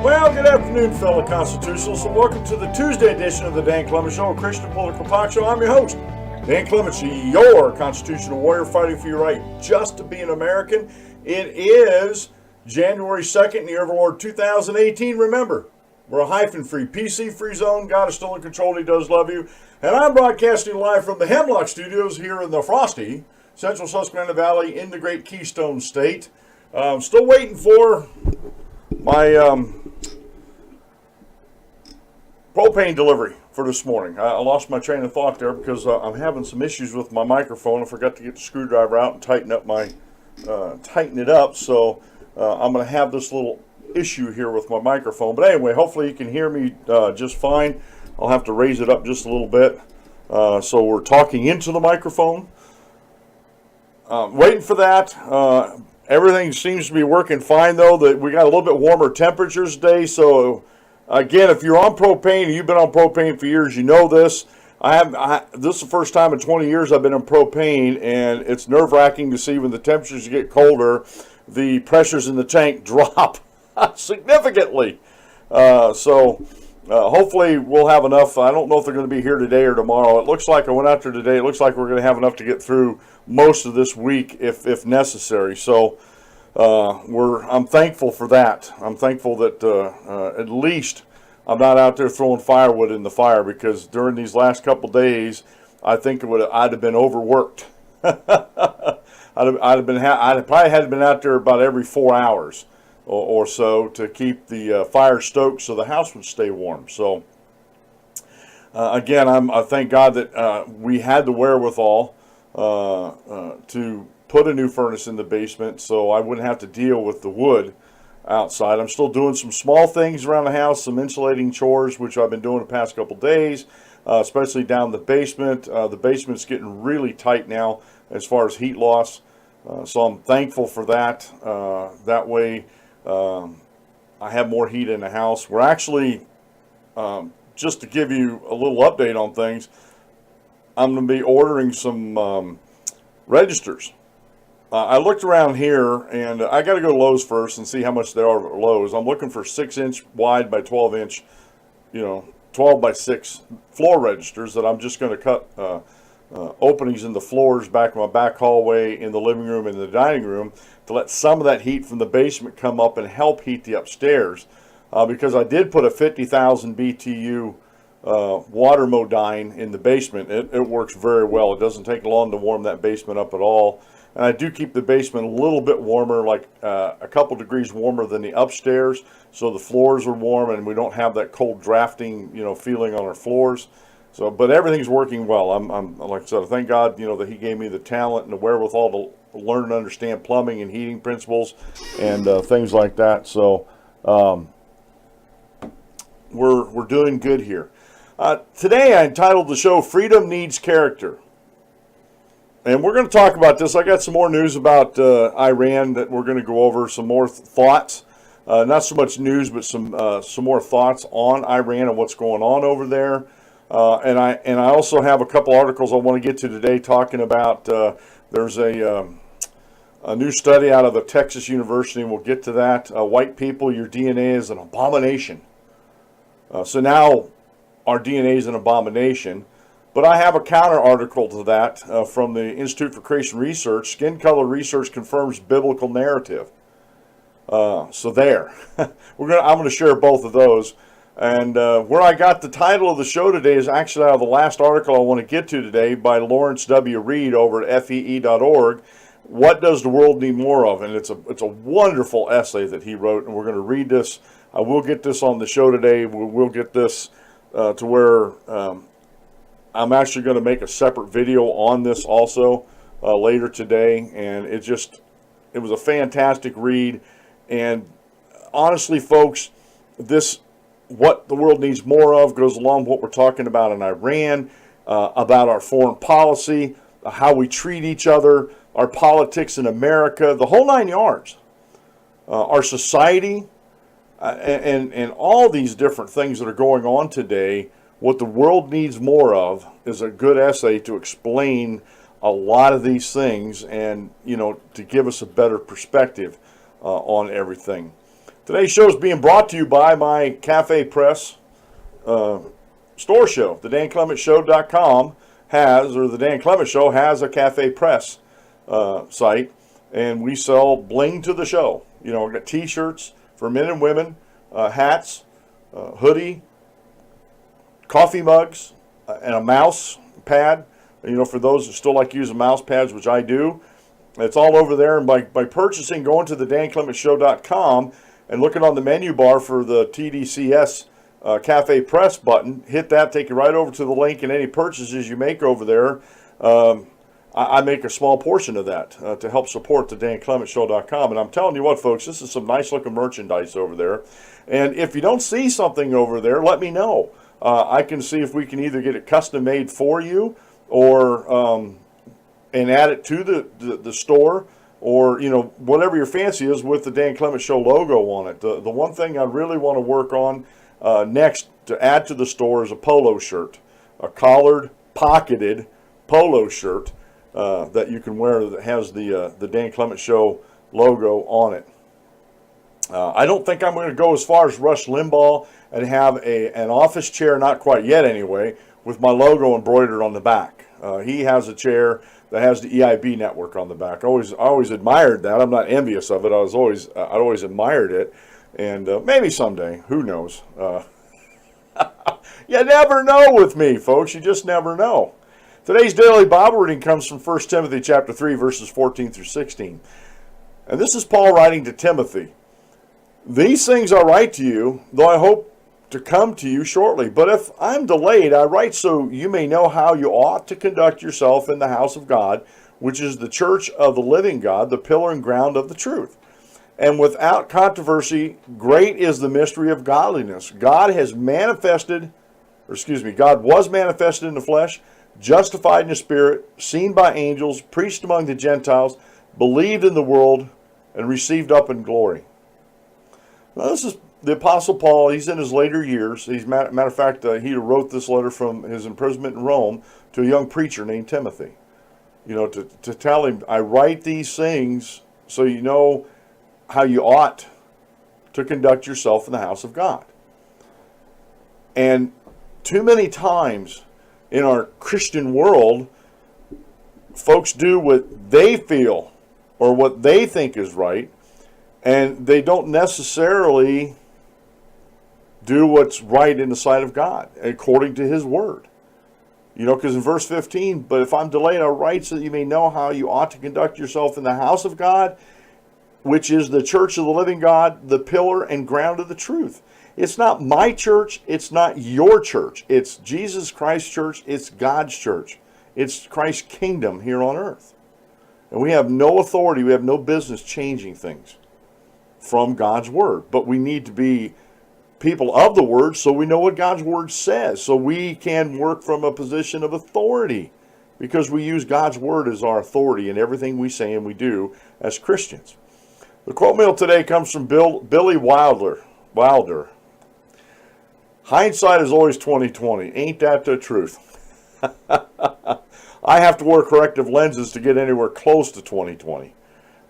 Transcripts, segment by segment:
Well, good afternoon, fellow constitutionalists, and welcome to the Tuesday edition of the Dan Clements Show, a Christian political talk show. I'm your host, Dan Clements, your constitutional warrior fighting for your right just to be an American. It is January 2nd, in the year of our Lord 2018. Remember, we're a hyphen-free, PC-free zone. God is still in control. He does love you. And I'm broadcasting live from the Hemlock Studios here in the frosty Central Susquehanna Valley in the great Keystone State. Still waiting for my propane delivery for this morning. I lost my train of thought there because I'm having some issues with my microphone. I forgot to get the screwdriver out and tighten it up. So I'm going to have this little issue here with my microphone. But anyway, hopefully you can hear me just fine. I'll have to raise it up just a little bit. So we're talking into the microphone. Waiting for that. Everything seems to be working fine, though. That we got a little bit warmer temperatures today. So again, if you're on propane and you've been on propane for years, you know this. This is the first time in 20 years I've been on propane, and it's nerve-wracking to see when the temperatures get colder, the pressures in the tank drop significantly. Hopefully we'll have enough. I don't know if they're going to be here today or tomorrow. It looks like I went out there today. It looks like we're going to have enough to get through most of this week if necessary. So I'm thankful for that. I'm thankful that at least I'm not out there throwing firewood in the fire, because during these last couple days, I think I'd have been overworked. I'd probably had been out there about every 4 hours or so to keep the fire stoked so the house would stay warm. So again, I thank God that we had the wherewithal to put a new furnace in the basement so I wouldn't have to deal with the wood outside. I'm still doing some small things around the house, some insulating chores, which I've been doing the past couple days, especially down the basement. The basement's getting really tight now as far as heat loss. So I'm thankful for that. That way I have more heat in the house. We're actually, just to give you a little update on things, I'm going to be ordering some registers. I looked around here, and I got to go to Lowe's first and see how much they are at Lowe's. I'm looking for 6-inch wide by 12-inch, 12 by 6 floor registers that I'm just going to cut openings in the floors back in my back hallway, in the living room, and the dining room, to let some of that heat from the basement come up and help heat the upstairs. Because I did put a 50,000 BTU water modine in the basement. It works very well. It doesn't take long to warm that basement up at all. And I do keep the basement a little bit warmer, like a couple degrees warmer than the upstairs, so the floors are warm and we don't have that cold drafting, feeling on our floors. So, but everything's working well. I'm like I said, thank God, that He gave me the talent and the wherewithal to learn and understand plumbing and heating principles and things like that. So, we're doing good here. Today I entitled the show "Freedom Needs Character." And we're going to talk about this. I got some more news about Iran that we're going to go over, some more thoughts. Not so much news, but some more thoughts on Iran and what's going on over there. And I also have a couple articles I want to get to today talking about, there's a new study out of the Texas University, and we'll get to that. White people, your DNA is an abomination. So now our DNA is an abomination. But I have a counter article to that from the Institute for Creation Research. Skin color research confirms biblical narrative. So there. I'm going to share both of those. And where I got the title of the show today is actually out of the last article I want to get to today by Lawrence W. Reed over at fee.org. What does the world need more of? And it's a wonderful essay that he wrote, and we're going to read this. I will get this on the show today. We'll get this to where I'm actually going to make a separate video on this also later today. And it was a fantastic read. And honestly, folks, what the world needs more of goes along with what we're talking about in Iran, about our foreign policy, how we treat each other, our politics in America, the whole 9 yards, our society, and all these different things that are going on today. What the world needs more of is a good essay to explain a lot of these things and, to give us a better perspective on everything. Today's show is being brought to you by my Cafe Press store show. The DanClementShow.com has, or the Dan Clement Show has a Cafe Press site, and we sell bling to the show. You know, we've got t-shirts for men and women, hats, hoodie, coffee mugs, and a mouse pad. You know, for those that still like using mouse pads, which I do, it's all over there. And by purchasing, going to the DanClementShow.com and looking on the menu bar for the TDCS Cafe Press button, hit that, take you right over to the link, and any purchases you make over there, I make a small portion of that to help support the DanClementShow.com. And I'm telling you what, folks, this is some nice looking merchandise over there. And if you don't see something over there, let me know. I can see if we can either get it custom made for you, or and add it to the store, or, you know, whatever your fancy is with the Dan Clement Show logo on it. The one thing I really want to work on next to add to the store is a polo shirt, a collared, pocketed polo shirt that you can wear that has the Dan Clement Show logo on it. I don't think I'm going to go as far as Rush Limbaugh and have an office chair, not quite yet anyway, with my logo embroidered on the back. He has a chair that has the EIB network on the back. I always admired that. I'm not envious of it. I always admired it, and maybe someday, who knows? You never know with me, folks. You just never know. Today's daily Bible reading comes from 1 Timothy chapter 3, verses 14 through 16. And this is Paul writing to Timothy. These things I write to you, though I hope to come to you shortly. But if I'm delayed, I write so you may know how you ought to conduct yourself in the house of God, which is the church of the living God, the pillar and ground of the truth. And without controversy, great is the mystery of godliness. God was manifested in the flesh, justified in the spirit, seen by angels, preached among the Gentiles, believed in the world, and received up in glory. Now, this is the Apostle Paul. He's in his later years. Matter of fact, he wrote this letter from his imprisonment in Rome to a young preacher named Timothy. You know, to tell him, I write these things so you know how you ought to conduct yourself in the house of God. And too many times in our Christian world, folks do what they feel or what they think is right, and they don't necessarily do what's right in the sight of God, according to His Word. You know, because in verse 15, but if I'm delayed, I'll write so that you may know how you ought to conduct yourself in the house of God, which is the church of the living God, the pillar and ground of the truth. It's not my church. It's not your church. It's Jesus Christ's church. It's God's church. It's Christ's kingdom here on earth. And we have no authority. We have no business changing things from God's Word. But we need to be people of the Word so we know what God's Word says. So we can work from a position of authority because we use God's Word as our authority in everything we say and we do as Christians. The quote meal today comes from Billy Wilder. Hindsight is always 20/20. Ain't that the truth? I have to wear corrective lenses to get anywhere close to 20/20.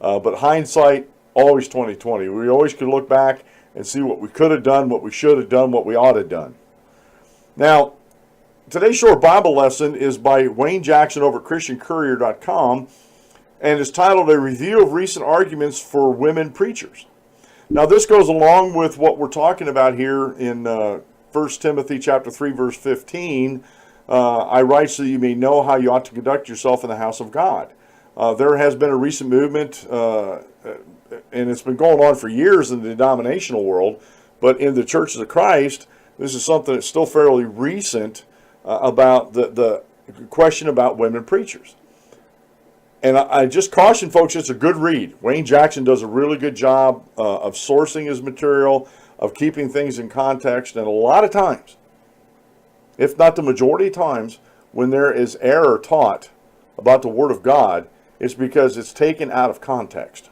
But hindsight, always 20/20. We always can look back and see what we could have done, what we should have done, what we ought to have done. Now, today's short Bible lesson is by Wayne Jackson over at ChristianCourier.com, and is titled A Review of Recent Arguments for Women Preachers. Now, this goes along with what we're talking about here in 1 Timothy chapter 3, verse 15. I write so you may know how you ought to conduct yourself in the house of God. There has been a recent movement, and it's been going on for years in the denominational world, but in the churches of Christ, this is something that's still fairly recent about the question about women preachers. And I just caution folks, it's a good read. Wayne Jackson does a really good job of sourcing his material, of keeping things in context, and a lot of times, if not the majority of times, when there is error taught about the Word of God, it's because it's taken out of context.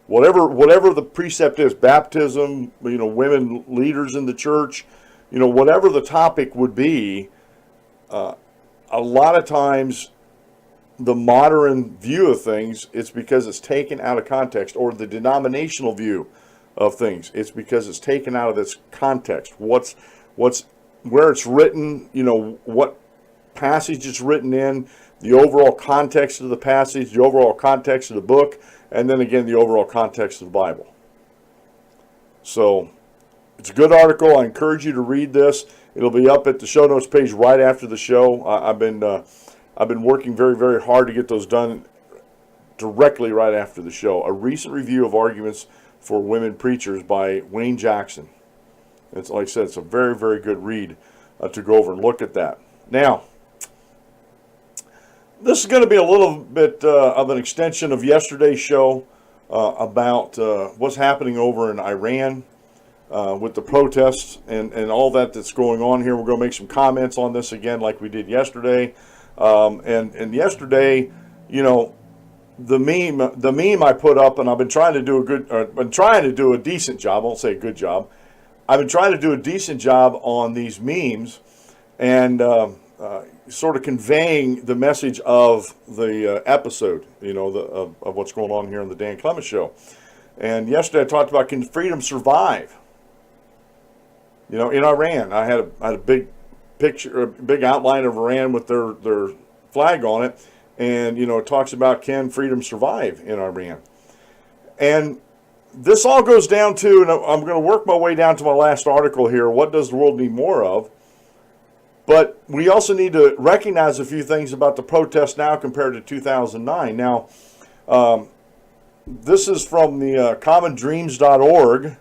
Whatever the precept is, baptism, you know, women leaders in the church, you know, whatever the topic would be, a lot of times the modern view of things, it's because it's taken out of context, or the denominational view of things. It's because it's taken out of its context. What's where it's written, what passage it's written in, the overall context of the passage, the overall context of the book, and then again the overall context of the Bible. So it's a good article. I encourage you to read this. It'll be up at the show notes page right after the show. I've been working very, very hard to get those done directly right after the show. A recent review of arguments for women preachers by Wayne Jackson. It's like I said, it's a very, very good read to go over and look at that. Now, this is going to be a little bit of an extension of yesterday's show about what's happening over in Iran with the protests and all that's going on here. We're going to make some comments on this again like we did yesterday. And yesterday, the meme I put up, and I've been trying to do a decent job. I won't say a good job. I've been trying to do a decent job on these memes and sort of conveying the message of the episode, of what's going on here on the Dan Clements Show. And yesterday I talked about, can freedom survive? In Iran, I had a big picture, a big outline of Iran with their flag on it, and it talks about, can freedom survive in Iran? And this all goes down to, and I'm going to work my way down to my last article here, what does the world need more of? But we also need to recognize a few things about the protest now compared to 2009. Now, this is from the commondreams.org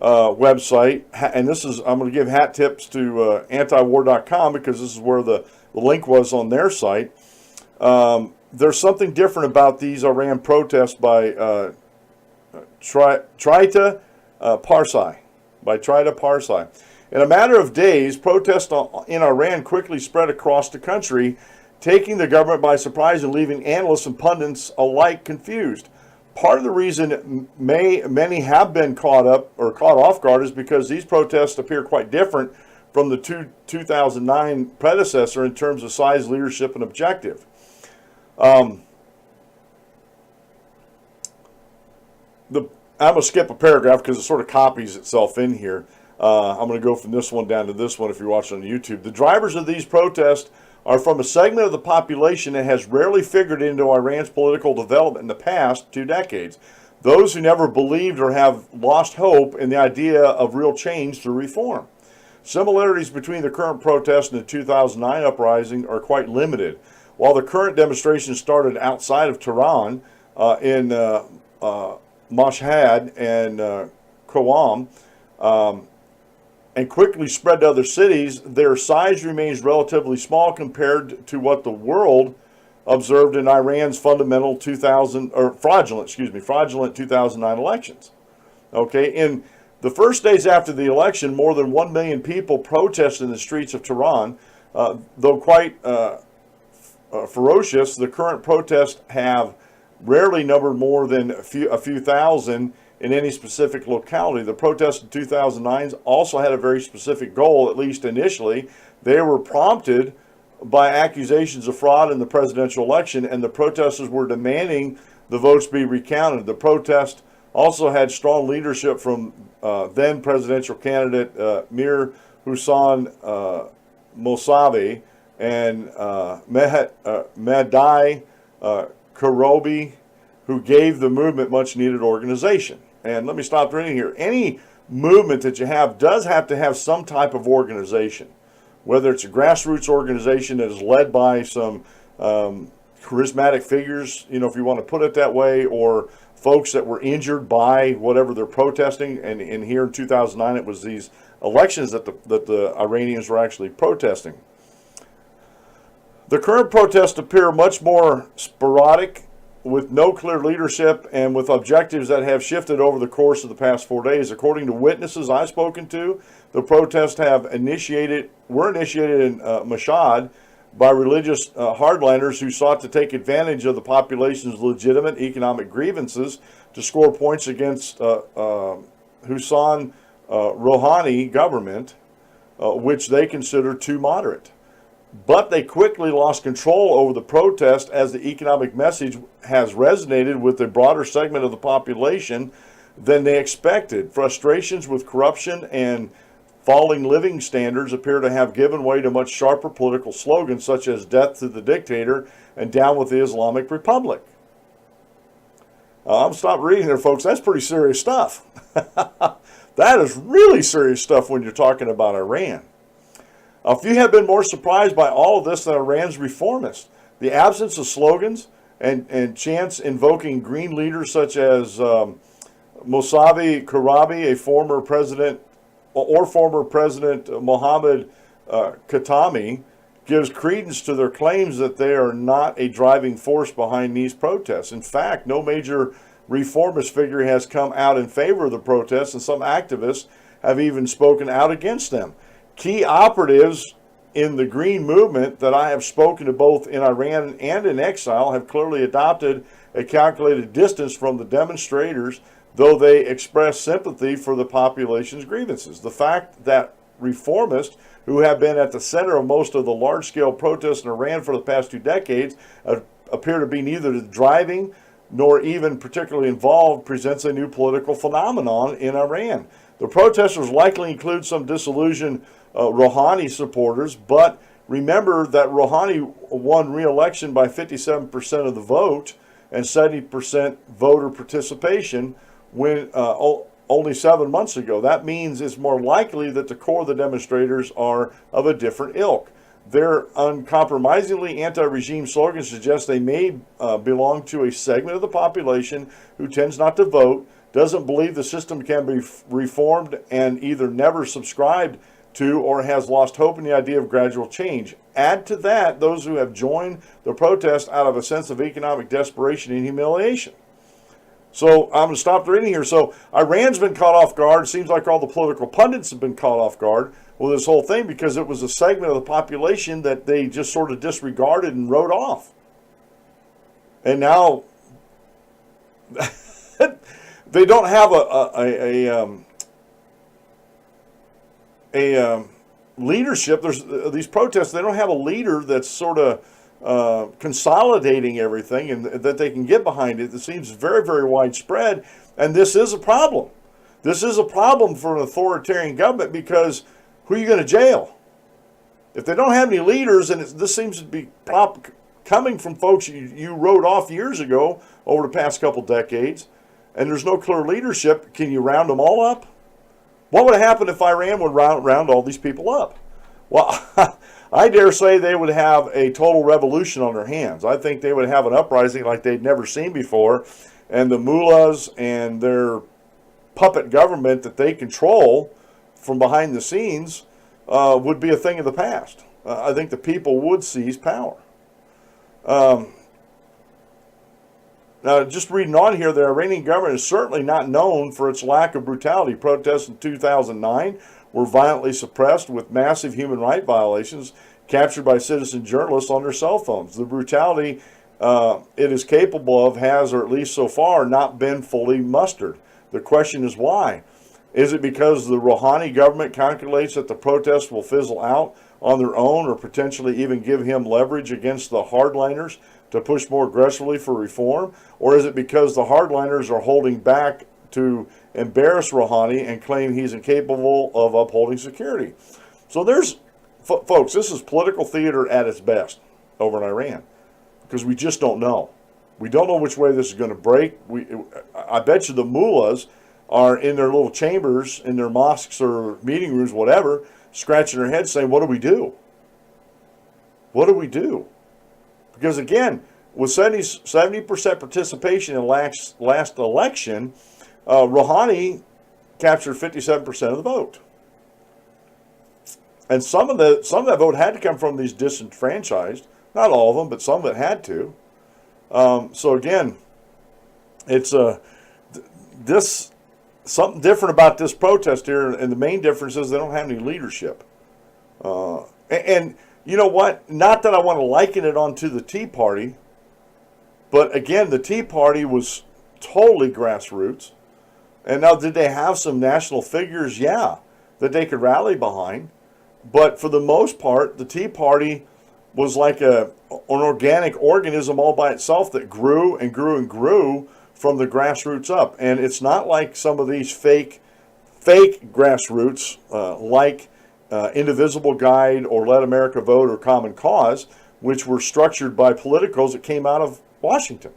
website, and I'm going to give hat tips to antiwar.com because this is where the link was on their site. There's something different about these Iran protests by Trita Parsai. In a matter of days, protests in Iran quickly spread across the country, taking the government by surprise and leaving analysts and pundits alike confused. Part of the reason many have been caught off guard is because these protests appear quite different from the 2009 predecessor in terms of size, leadership, and objective. I'm going to skip a paragraph because it sort of copies itself in here. I'm going to go from this one down to this one if you're watching on YouTube. The drivers of these protests are from a segment of the population that has rarely figured into Iran's political development in the past 2 decades. Those who never believed or have lost hope in the idea of real change through reform. Similarities between the current protest and the 2009 uprising are quite limited. While the current demonstration started outside of Tehran in Mashhad and Qom, and quickly spread to other cities, their size remains relatively small compared to what the world observed in Iran's fraudulent 2009 elections. Okay, in the first days after the election, more than 1 million people protested in the streets of Tehran. Though quite ferocious, the current protests have rarely numbered more than a few thousand in any specific locality. The protests in 2009 also had a very specific goal, at least initially. They were prompted by accusations of fraud in the presidential election, and the protesters were demanding the votes be recounted. The protest also had strong leadership from then presidential candidate Mir Hussein Mousavi and Mehdi Karoubi, who gave the movement much needed organization. And let me stop right here. Any movement that you have does have to have some type of organization, whether it's a grassroots organization that is led by some charismatic figures, if you want to put it that way, or folks that were injured by whatever they're protesting. And here in 2009, it was these elections that the Iranians were actually protesting. The current protests appear much more sporadic, with no clear leadership and with objectives that have shifted over the course of the past 4 days. According to witnesses I've spoken to, the protests were initiated in Mashhad by religious hardliners who sought to take advantage of the population's legitimate economic grievances to score points against Hussein Rouhani government, which they consider too moderate. But they quickly lost control over the protest as the economic message has resonated with a broader segment of the population than they expected. Frustrations with corruption and falling living standards appear to have given way to much sharper political slogans such as death to the dictator and down with the Islamic Republic. I'm stopped reading there, folks. That's pretty serious stuff. That is really serious stuff when you're talking about Iran. If you have been more surprised by all of this than Iran's reformists, the absence of slogans and chants invoking green leaders such as Mousavi Karabi, a former president Mohammed Khatami, gives credence to their claims that they are not a driving force behind these protests. In fact, no major reformist figure has come out in favor of the protests, and some activists have even spoken out against them. Key operatives in the Green movement that I have spoken to both in Iran and in exile have clearly adopted a calculated distance from the demonstrators, though they express sympathy for the population's grievances. The fact that reformists who have been at the center of most of the large-scale protests in Iran for the past 2 decades appear to be neither driving nor even particularly involved presents a new political phenomenon in Iran. The protesters likely include some disillusioned Rouhani supporters, but remember that Rouhani won re-election by 57% of the vote and 70% voter participation when only 7 months ago. That means it's more likely that the core of the demonstrators are of a different ilk. Their uncompromisingly anti-regime slogans suggest they may belong to a segment of the population who tends not to vote, doesn't believe the system can be reformed, and either never subscribed to or has lost hope in the idea of gradual change. Add to that those who have joined the protest out of a sense of economic desperation and humiliation. So I'm going to stop the reading here. So Iran's been caught off guard. It seems like all the political pundits have been caught off guard with this whole thing because it was a segment of the population that they just sort of disregarded and wrote off. And now they don't have a leadership. There's these protests. They don't have a leader that's sort of consolidating everything and that they can get behind it. It seems very, very widespread, and this is a problem. This is a problem for an authoritarian government because who are you going to jail? If they don't have any leaders, and this seems to be coming from folks you wrote off years ago over the past couple decades, and there's no clear leadership, can you round them all up? What would happen if Iran would round all these people up? Well, I dare say they would have a total revolution on their hands. I think they would have an uprising like they'd never seen before, and the mullahs and their puppet government that they control from behind the scenes would be a thing of the past. I think the people would seize power. Now, just reading on here, the Iranian government is certainly not known for its lack of brutality. Protests in 2009 were violently suppressed with massive human rights violations captured by citizen journalists on their cell phones. The brutality it is capable of has, or at least so far, not been fully mustered. The question is why? Is it because the Rouhani government calculates that the protests will fizzle out on their own or potentially even give him leverage against the hardliners to push more aggressively for reform? Or is it because the hardliners are holding back to embarrass Rouhani and claim he's incapable of upholding security? So there's, folks, this is political theater at its best over in Iran because we just don't know. We don't know which way this is going to break. I bet you the mullahs are in their little chambers, in their mosques or meeting rooms, whatever, scratching their heads saying, what do we do? What do we do? Because again, with 70% participation in last election, Rouhani captured 57% of the vote. And some of that vote had to come from these disenfranchised. Not all of them, but some of it had to. So again, it's something different about this protest here, and the main difference is they don't have any leadership. And you know what? Not that I want to liken it onto the Tea Party, but again, the Tea Party was totally grassroots. And now, did they have some national figures? Yeah, that they could rally behind. But for the most part, the Tea Party was like an organic organism all by itself that grew and grew and grew from the grassroots up. And it's not like some of these fake grassroots like Indivisible Guide or Let America Vote or Common Cause, which were structured by politicos that came out of Washington.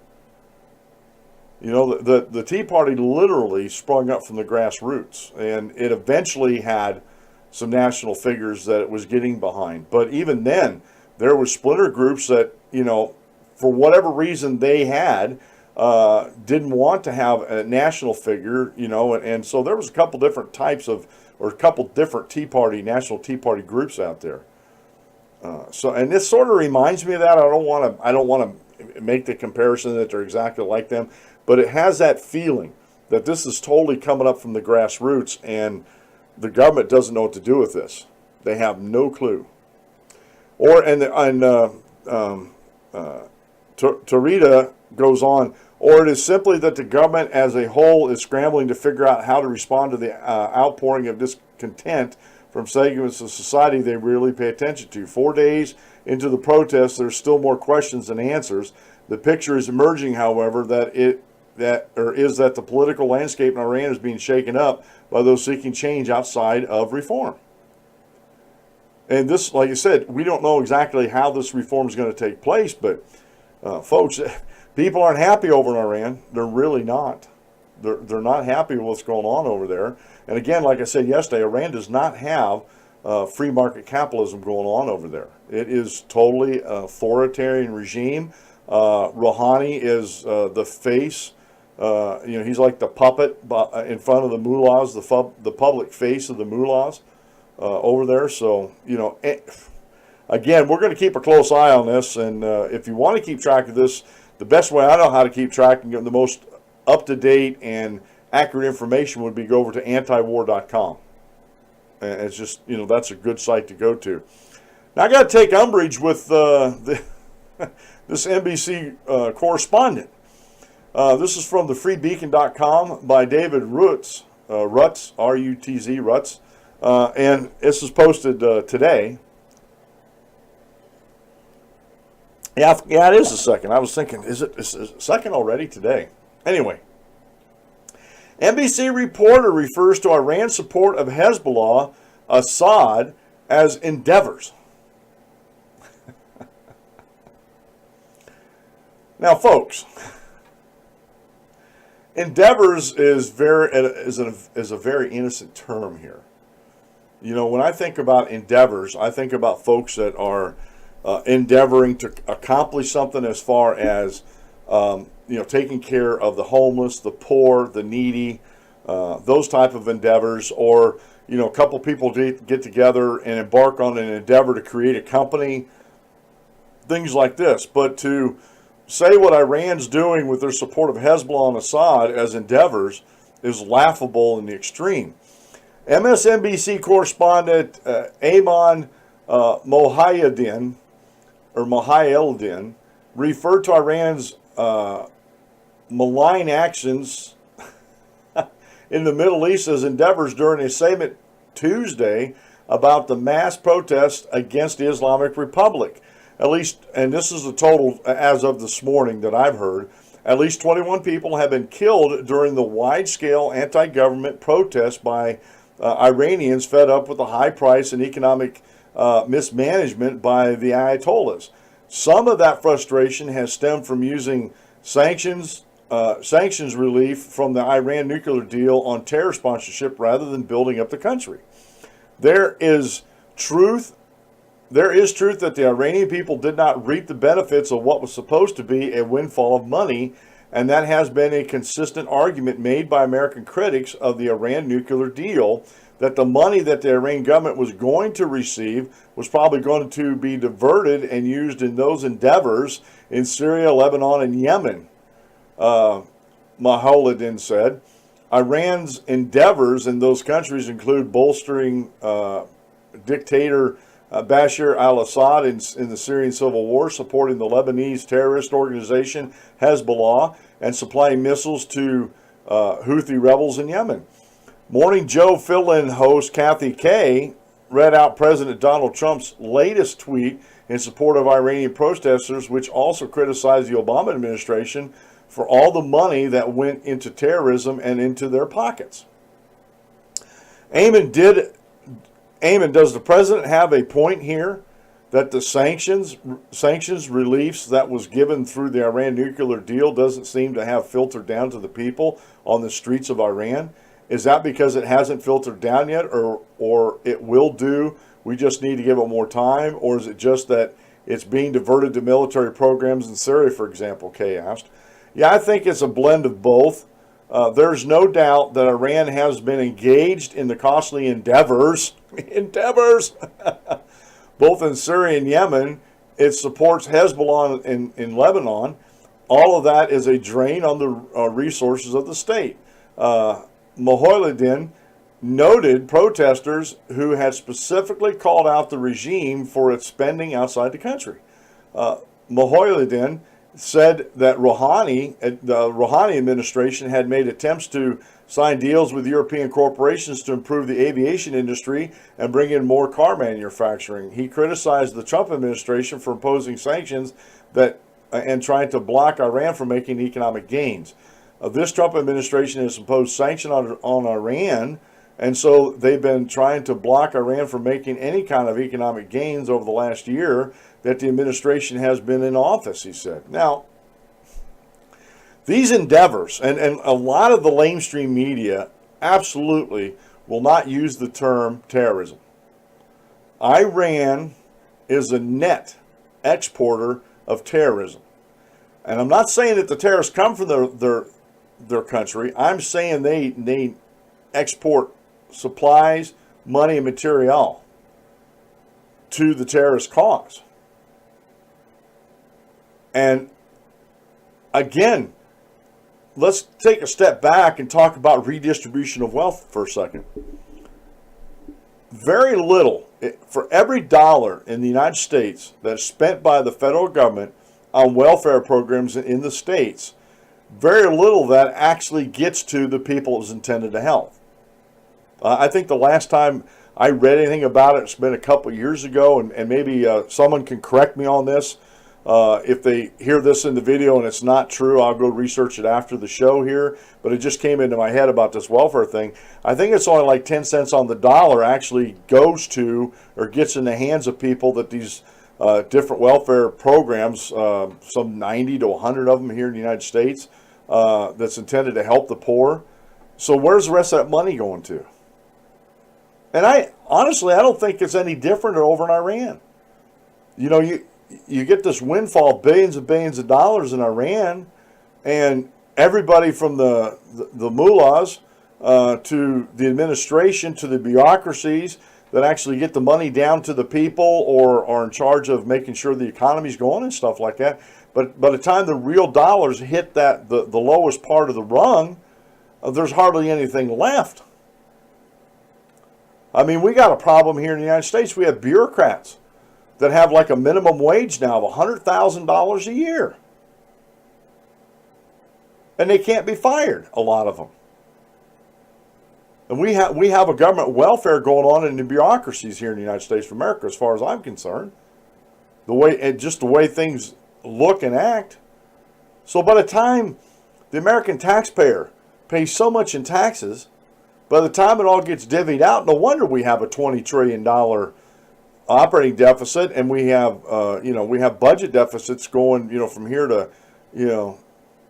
You know, the Tea Party literally sprung up from the grassroots, and it eventually had some national figures that it was getting behind. But even then, there were splinter groups that, you know, for whatever reason they had, didn't want to have a national figure, you know, and so there was a couple different types of, or a couple different national Tea Party groups out there. And this sort of reminds me of that. I don't want to make the comparison that they're exactly like them, but it has that feeling that this is totally coming up from the grassroots, and the government doesn't know what to do with this. They have no clue. Tarita goes on, or it is simply that the government as a whole is scrambling to figure out how to respond to the outpouring of discontent from segments of society they really pay attention to. 4 days into the protests, there's still more questions than answers. The picture is emerging, however, that the political landscape in Iran is being shaken up by those seeking change outside of reform. And this, like I said, we don't know exactly how this reform is going to take place, but folks, people aren't happy over in Iran. They're really not. They're not happy with what's going on over there. And again, like I said yesterday, Iran does not have free market capitalism going on over there. It is totally authoritarian regime. Rouhani is the face. He's like the puppet in front of the mullahs, the public face of the mullahs over there. So, again, we're going to keep a close eye on this. And if you want to keep track of this, the best way I know how to keep track and get the most up-to-date and accurate information would be go over to antiwar.com. And it's just, that's a good site to go to. Now, I got to take umbrage with this NBC correspondent. This is from thefreebeacon.com by David Rutz, R-U-T-Z, Rutz. And this is posted today. Yeah, it is the second. I was thinking, is it second already today? Anyway, NBC reporter refers to Iran's support of Hezbollah, Assad, as endeavors. Now, folks, endeavors is a very innocent term here. When I think about endeavors, I think about folks that are endeavoring to accomplish something as far as taking care of the homeless, the poor, the needy, those type of endeavors, or a couple people get together and embark on an endeavor to create a company, things like this. But to say what Iran's doing with their support of Hezbollah and Assad as endeavors is laughable in the extreme. MSNBC correspondent Ayman Mohiuddin referred to Iran's malign actions in the Middle East as endeavors during a statement Tuesday about the mass protests against the Islamic Republic. At least, and this is the total as of this morning that I've heard, at least 21 people have been killed during the wide-scale anti-government protests by Iranians fed up with the high price and economic mismanagement by the Ayatollahs. Some of that frustration has stemmed from using sanctions relief from the Iran nuclear deal on terror sponsorship rather than building up the country. There is truth that the Iranian people did not reap the benefits of what was supposed to be a windfall of money, and that has been a consistent argument made by American critics of the Iran nuclear deal, that the money that the Iranian government was going to receive was probably going to be diverted and used in those endeavors in Syria, Lebanon, and Yemen. Mohiuddin said Iran's endeavors in those countries include bolstering dictator Bashar al-Assad in the Syrian civil war, supporting the Lebanese terrorist organization Hezbollah, and supplying missiles to Houthi rebels in Yemen. Morning Joe fill-in host Kathy Kay read out President Donald Trump's latest tweet in support of Iranian protesters, which also criticized the Obama administration for all the money that went into terrorism and into their pockets. Eamon, does the president have a point here that the sanctions reliefs that was given through the Iran nuclear deal doesn't seem to have filtered down to the people on the streets of Iran? Is that because it hasn't filtered down yet, or it will do? We just need to give it more time, or is it just that it's being diverted to military programs in Syria, for example? Kay asked. Yeah, I think it's a blend of both. There's no doubt that Iran has been engaged in the costly endeavors, both in Syria and Yemen. It supports Hezbollah in Lebanon. All of that is a drain on the resources of the state. Mohiuddin noted protesters who had specifically called out the regime for its spending outside the country. Mohiuddin said that the Rouhani administration had made attempts to sign deals with European corporations to improve the aviation industry and bring in more car manufacturing. He criticized the Trump administration for imposing sanctions and trying to block Iran from making economic gains. This Trump administration has imposed sanctions on Iran, and so they've been trying to block Iran from making any kind of economic gains over the last year that the administration has been in office, he said. Now, these endeavors, and a lot of the lamestream media absolutely will not use the term terrorism. Iran is a net exporter of terrorism. And I'm not saying that the terrorists come from their country. I'm saying they export supplies, money, and material to the terrorist cause. And again, let's take a step back and talk about redistribution of wealth for a second. Very little, for every dollar in the United States that's spent by the federal government on welfare programs in the states, very little of that actually gets to the people it was intended to help. I think the last time I read anything about it, it's been a couple of years ago, and maybe someone can correct me on this. If they hear this in the video and it's not true, I'll go research it after the show here. But it just came into my head about this welfare thing. I think it's only like 10 cents on the dollar actually goes to or gets in the hands of people that these different welfare programs, some 90 to 100 of them here in the United States, that's intended to help the poor. So where's the rest of that money going to? And I don't think it's any different over in Iran. You know, you get this windfall, billions and billions of dollars in Iran, and everybody from the mullahs to the administration to the bureaucracies that actually get the money down to the people or are in charge of making sure the economy's going and stuff like that. But by the time the real dollars hit the lowest part of the rung, there's hardly anything left. I mean, we got a problem here in the United States. We have bureaucrats that have like a minimum wage now of $100,000 a year. And they can't be fired, a lot of them. And we have a government welfare going on in the bureaucracies here in the United States of America, as far as I'm concerned. The way things look and act. So by the time the American taxpayer pays so much in taxes, by the time it all gets divvied out, no wonder we have a $20 trillion operating deficit, and we have budget deficits going from here to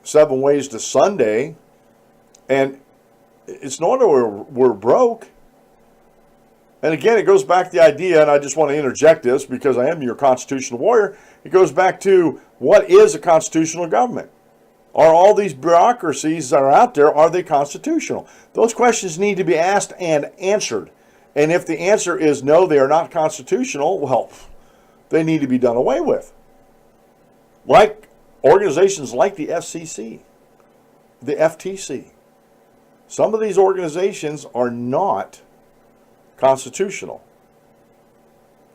7 ways to Sunday, and it's no wonder we're broke. And again, it goes back to the idea, and I just want to interject this because I am your constitutional warrior. It goes back to, what is a constitutional government? Are all these bureaucracies that are out there, are they constitutional? Those questions need to be asked and answered. And if the answer is no, they are not constitutional, well, they need to be done away with. Like organizations like the FCC, the FTC. Some of these organizations are not constitutional.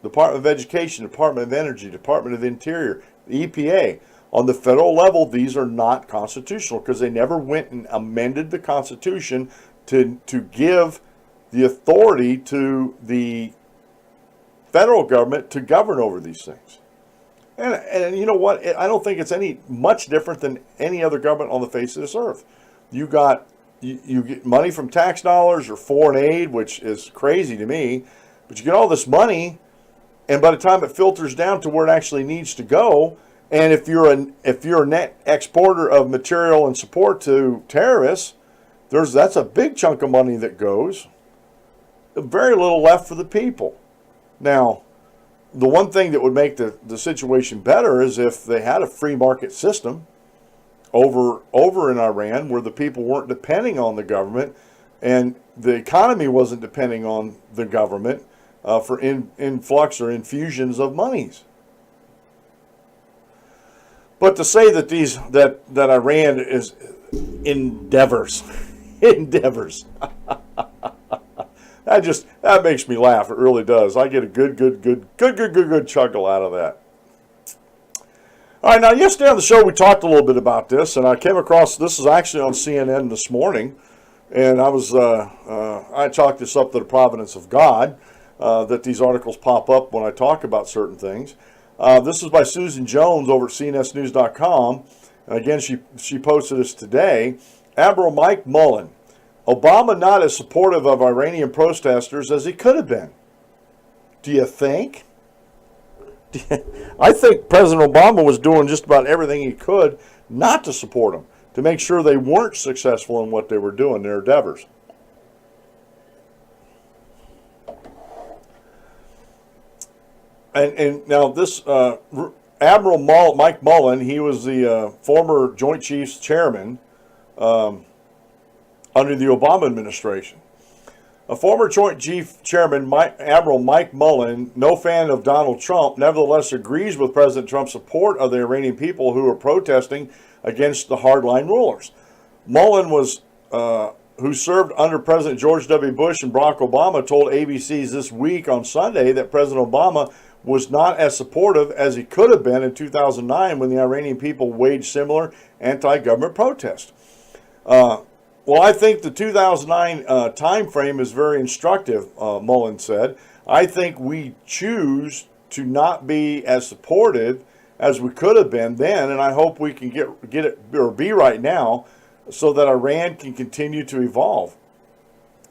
Department of Education, Department of Energy, Department of the Interior, the EPA. On the federal level, these are not constitutional because they never went and amended the Constitution to give the authority to the federal government to govern over these things. And you know what? I don't think it's any much different than any other government on the face of this earth. You got you get money from tax dollars or foreign aid, which is crazy to me, but you get all this money, and by the time it filters down to where it actually needs to go, and if you're a net exporter of material and support to terrorists, that's a big chunk of money that goes. Very little left for the people. Now, the one thing that would make the situation better is if they had a free market system over in Iran where the people weren't depending on the government and the economy wasn't depending on the government for influx or infusions of monies. But to say that that Iran is endeavors that makes me laugh. It really does. I get a good chuckle out of that. All right, now yesterday on the show we talked a little bit about this, and I came across this is actually on CNN this morning, and I chalked this up to the providence of God that these articles pop up when I talk about certain things. This is by Susan Jones over at CNSNews.com. And again, she posted this today. Admiral Mike Mullen. Obama not as supportive of Iranian protesters as he could have been. Do you think? I think President Obama was doing just about everything he could not to support them, to make sure they weren't successful in what they were doing, their endeavors. And now this Admiral Mike Mullen, he was the former Joint Chiefs Chairman under the Obama administration. A former Joint Chief Chairman, Admiral Mike Mullen, no fan of Donald Trump, nevertheless agrees with President Trump's support of the Iranian people who are protesting against the hardline rulers. Mullen who served under President George W. Bush and Barack Obama, told ABC's This Week on Sunday that President Obama was not as supportive as he could have been in 2009 when the Iranian people waged similar anti-government protests. Well, I think the 2009 time frame is very instructive, Mullen said. I think we choose to not be as supportive as we could have been then, and I hope we can get it or be right now so that Iran can continue to evolve.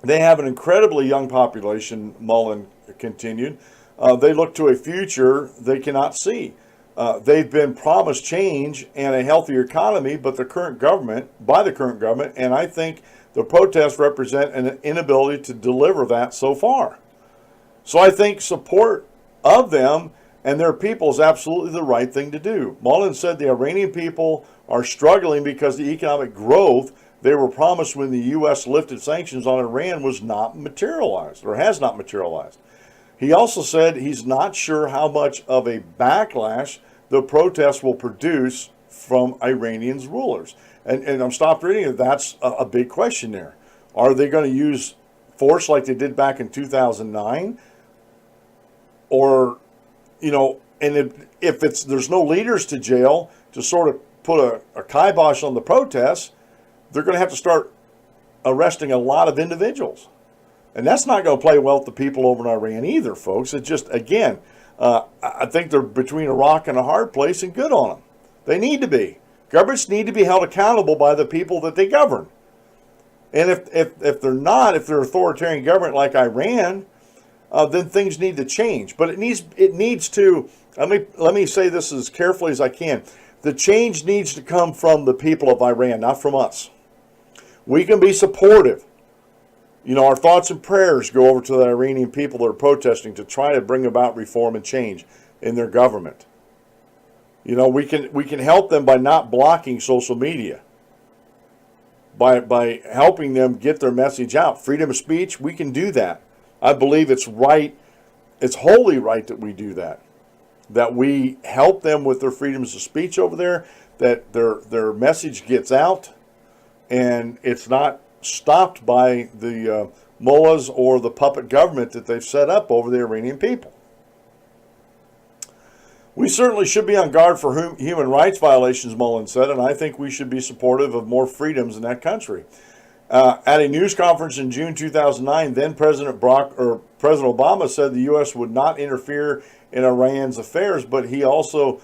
They have an incredibly young population, Mullen continued. They look to a future they cannot see. They've been promised change and a healthier economy, but the current government, and I think the protests represent an inability to deliver that so far. So I think support of them and their people is absolutely the right thing to do. Mullen said the Iranian people are struggling because the economic growth they were promised when the U.S. lifted sanctions on Iran was not materialized or has not materialized. He also said he's not sure how much of a backlash the protests will produce from Iranians' rulers. And I'm stopped reading it. That's a big question there. Are they going to use force like they did back in 2009? Or, and if there's no leaders to jail to sort of put a kibosh on the protests, they're going to have to start arresting a lot of individuals. And that's not going to play well with the people over in Iran either, folks. It's just, again, I think they're between a rock and a hard place, and good on them. They need to be. Governments need to be held accountable by the people that they govern. And if they're not, if they're an authoritarian government like Iran, then things need to change. But it needs to, let me say this as carefully as I can. The change needs to come from the people of Iran, not from us. We can be supportive. Our thoughts and prayers go over to the Iranian people that are protesting to try to bring about reform and change in their government. We can help them by not blocking social media, by helping them get their message out. Freedom of speech, we can do that. I believe it's right, it's wholly right that we do that. That we help them with their freedoms of speech over there, that their message gets out, and it's not stopped by the mullahs or the puppet government that they've set up over the Iranian people. We certainly should be on guard for human rights violations, Mullen said, and I think we should be supportive of more freedoms in that country. At a news conference in June 2009, then President Obama said the U.S. would not interfere in Iran's affairs, but he also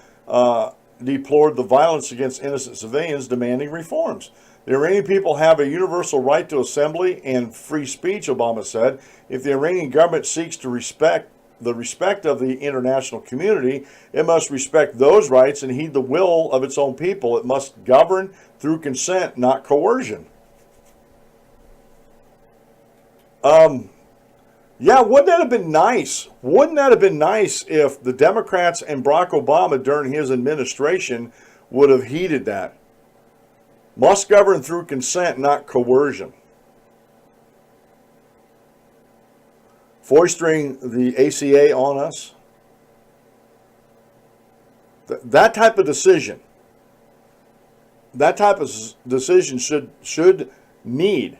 deplored the violence against innocent civilians, demanding reforms. The Iranian people have a universal right to assembly and free speech, Obama said. If the Iranian government seeks to respect of the international community, it must respect those rights and heed the will of its own people. It must govern through consent, not coercion. Yeah, wouldn't that have been nice? Wouldn't that have been nice if the Democrats and Barack Obama during his administration would have heeded that? Must govern through consent, not coercion. Foisting the ACA on us. That type of decision should need,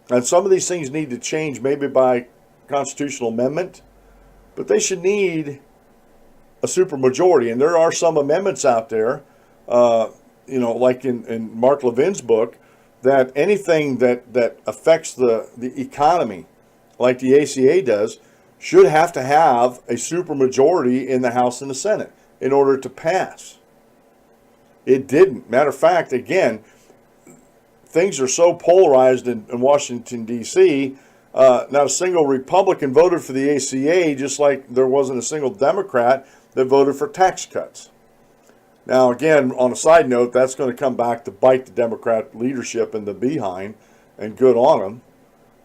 and some of these things need to change maybe by constitutional amendment, but they should need a supermajority. And there are some amendments out there, like in Mark Levin's book, that anything that affects the economy, like the ACA does, should have to have a supermajority in the House and the Senate in order to pass. It didn't. Matter of fact, again, things are so polarized in Washington, D.C., not a single Republican voted for the ACA, just like there wasn't a single Democrat that voted for tax cuts. Now, again, on a side note, that's going to come back to bite the Democrat leadership in the behind, and good on them.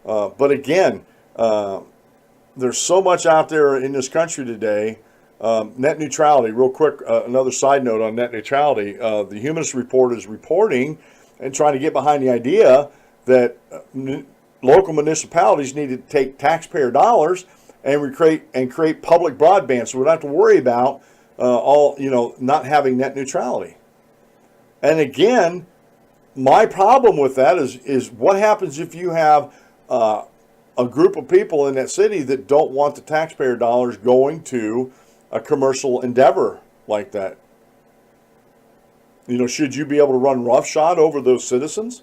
But again, there's so much out there in this country today. Net neutrality, real quick, another side note on net neutrality. The Humanist Report is reporting and trying to get behind the idea that local municipalities need to take taxpayer dollars and create public broadband, so we don't have to worry about not having net neutrality. And again, my problem with that is what happens if you have a group of people in that city that don't want the taxpayer dollars going to a commercial endeavor like that? Should you be able to run roughshod over those citizens?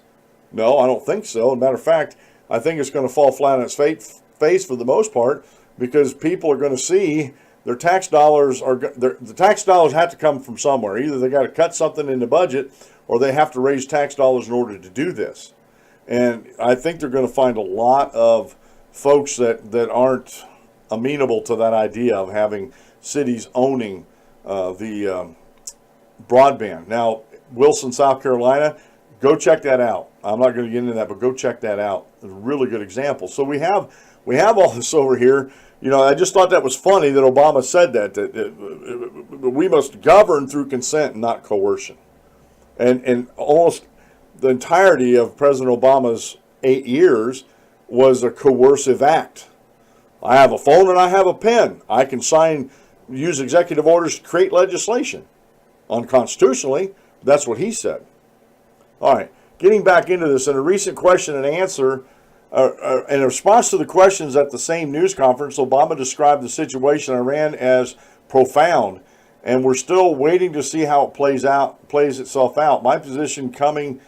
No, I don't think so. As a matter of fact, I think it's going to fall flat on its face for the most part, because people are going to see their tax dollars the tax dollars have to come from somewhere. Either they got to cut something in the budget, or they have to raise tax dollars in order to do this. And I think they're going to find a lot of folks that aren't amenable to that idea of having cities owning the broadband. Now, Wilson, South Carolina, go check that out. I'm not going to get into that, but go check that out. It's a really good example. So we have all this over here. I just thought that was funny that Obama said that we must govern through consent and not coercion. And almost the entirety of President Obama's 8 years was a coercive act. I have a phone and I have a pen. I can use executive orders to create legislation. Unconstitutionally, that's what he said. All right, getting back into this, in a recent question and answer, in response to the questions at the same news conference, Obama described the situation in Iran as profound, and we're still waiting to see how it plays itself out. My position coming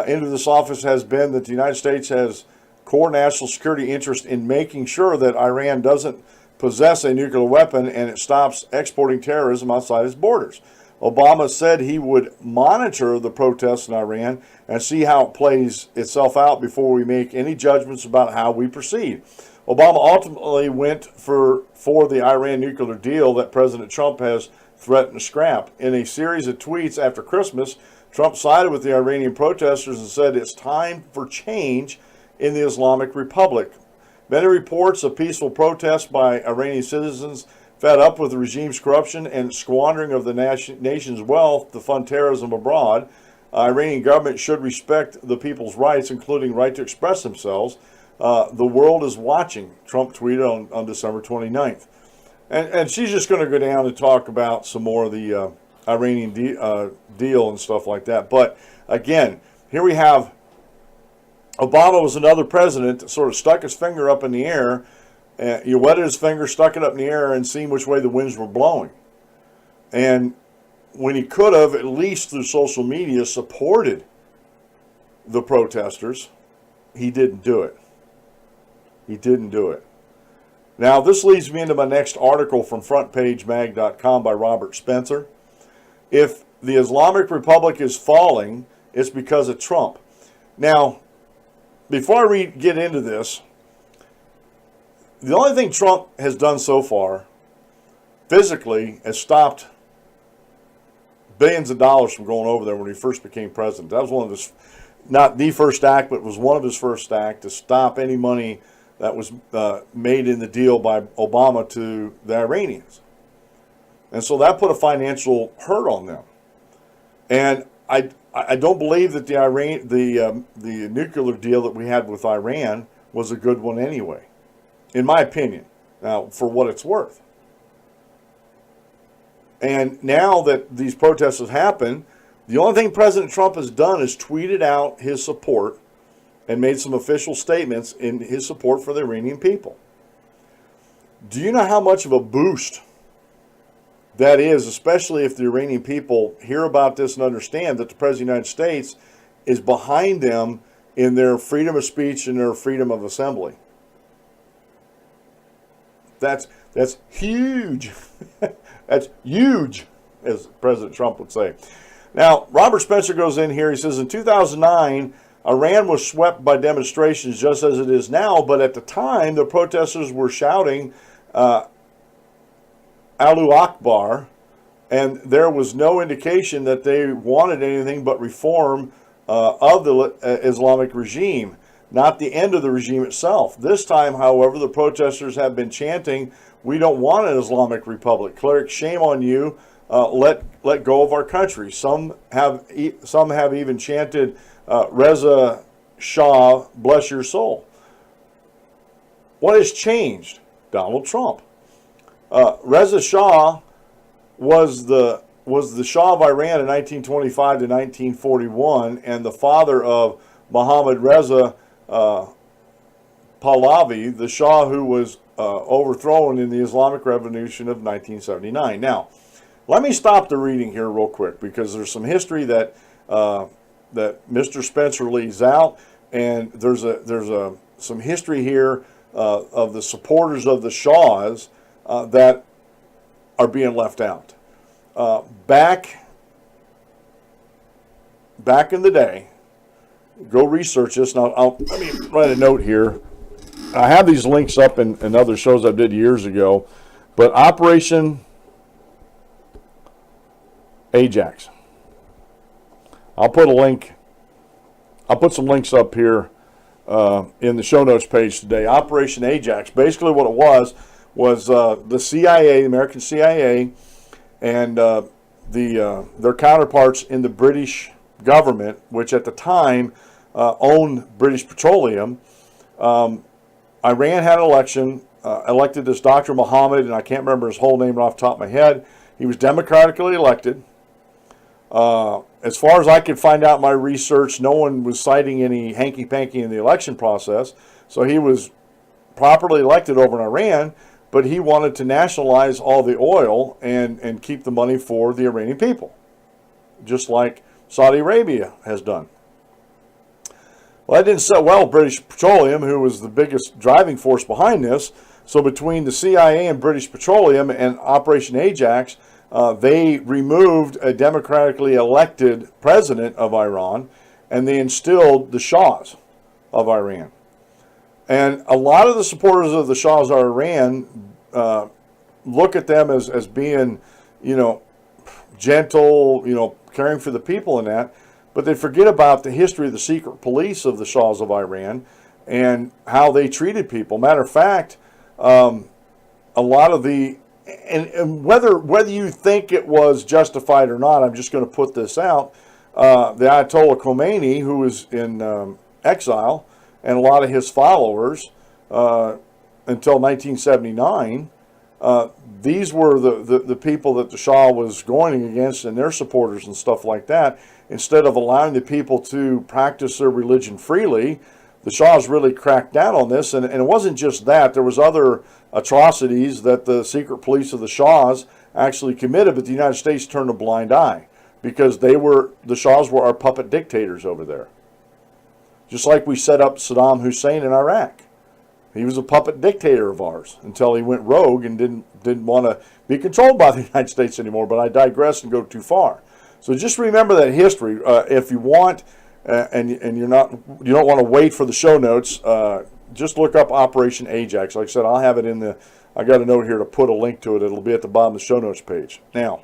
into this office has been that the United States has core national security interest in making sure that Iran doesn't possess a nuclear weapon and it stops exporting terrorism outside its borders. Obama said he would monitor the protests in Iran and see how it plays itself out before we make any judgments about how we proceed. Obama ultimately went for the Iran nuclear deal that President Trump has threatened to scrap. In a series of tweets after Christmas, Trump sided with the Iranian protesters and said it's time for change in the Islamic Republic. Many reports of peaceful protests by Iranian citizens fed up with the regime's corruption and squandering of the nation's wealth to fund terrorism abroad. Iranian government should respect the people's rights, including right to express themselves. The world is watching, Trump tweeted on December 29th. And she's just going to go down and talk about some more of the Iranian deal and stuff like that. But again, here we have Obama was another president that sort of stuck his finger up in the air. He wetted his finger, stuck it up in the air, and seen which way the winds were blowing. And when he could have, at least through social media, supported the protesters, he didn't do it. He didn't do it. Now, this leads me into my next article from frontpagemag.com by Robert Spencer. if the Islamic Republic is falling, it's because of Trump. Now, before I get into this, the only thing Trump has done so far, physically, has stopped billions of dollars from going over there when he first became president. That was one of his, not the first act, but it was one of his first acts to stop any money that was made in the deal by Obama to the Iranians. And so that put a financial hurt on them. And I don't believe that the nuclear deal that we had with Iran was a good one anyway, in my opinion. Now, for what it's worth. And now that these protests have happened, the only thing President Trump has done is tweeted out his support and made some official statements in his support for the Iranian people. Do you know how much of a boost that is, especially if the Iranian people hear about this and understand that the President of the United States is behind them in their freedom of speech and their freedom of assembly? That's huge. That's huge, as President Trump would say. Now, Robert Spencer goes in here. He says, in 2009, Iran was swept by demonstrations just as it is now, but at the time, the protesters were shouting Allahu Akbar, and there was no indication that they wanted anything but reform of the Islamic regime, not the end of the regime itself. This time, however, the protesters have been chanting, "We don't want an Islamic Republic. Clerics, shame on you. Let go of our country." Some have even chanted, "Reza Shah, bless your soul." What has changed? Donald Trump. Reza Shah was the Shah of Iran in 1925 to 1941, and the father of Mohammad Reza Pahlavi, the Shah who was overthrown in the Islamic Revolution of 1979. Now, let me stop the reading here real quick, because there's some history that Mr. Spencer leaves out, and there's some history here of the supporters of the Shahs that are being left out. Back in the day, go research this. Now, let me write a note here. I have these links up in other shows I did years ago, but Operation Ajax. I'll put some links up here in the show notes page today. Operation Ajax. Basically what it was the CIA, the American CIA, and their counterparts in the British government, which at the time owned British Petroleum. Iran had an election, elected this Dr. Mohammed, and I can't remember his whole name off the top of my head. He was democratically elected. As far as I could find out in my research, no one was citing any hanky-panky in the election process. So he was properly elected over in Iran, but he wanted to nationalize all the oil and keep the money for the Iranian people, just like Saudi Arabia has done. Well, that didn't sit well with British Petroleum, who was the biggest driving force behind this. So between the CIA and British Petroleum and Operation Ajax, they removed a democratically elected president of Iran, and they instilled the Shahs of Iran. And a lot of the supporters of the Shahs of Iran look at them as being, gentle, caring for the people and that, but they forget about the history of the secret police of the Shahs of Iran and how they treated people. Matter of fact, a lot of the and whether you think it was justified or not, I'm just going to put this out. The Ayatollah Khomeini, who was in exile, and a lot of his followers until 1979, these were the people that the Shah was going against and their supporters and stuff like that. Instead of allowing the people to practice their religion freely, the Shahs really cracked down on this. And it wasn't just that. There was other atrocities that the secret police of the Shahs actually committed, but the United States turned a blind eye because the Shahs were our puppet dictators over there. Just like we set up Saddam Hussein in Iraq. He was a puppet dictator of ours until he went rogue and didn't want to be controlled by the United States anymore. But I digress and go too far. So just remember that history. If you want, and you don't want to wait for the show notes, just look up Operation Ajax. Like I said, I'll have it in the. I got a note here to put a link to it. It'll be at the bottom of the show notes page. Now,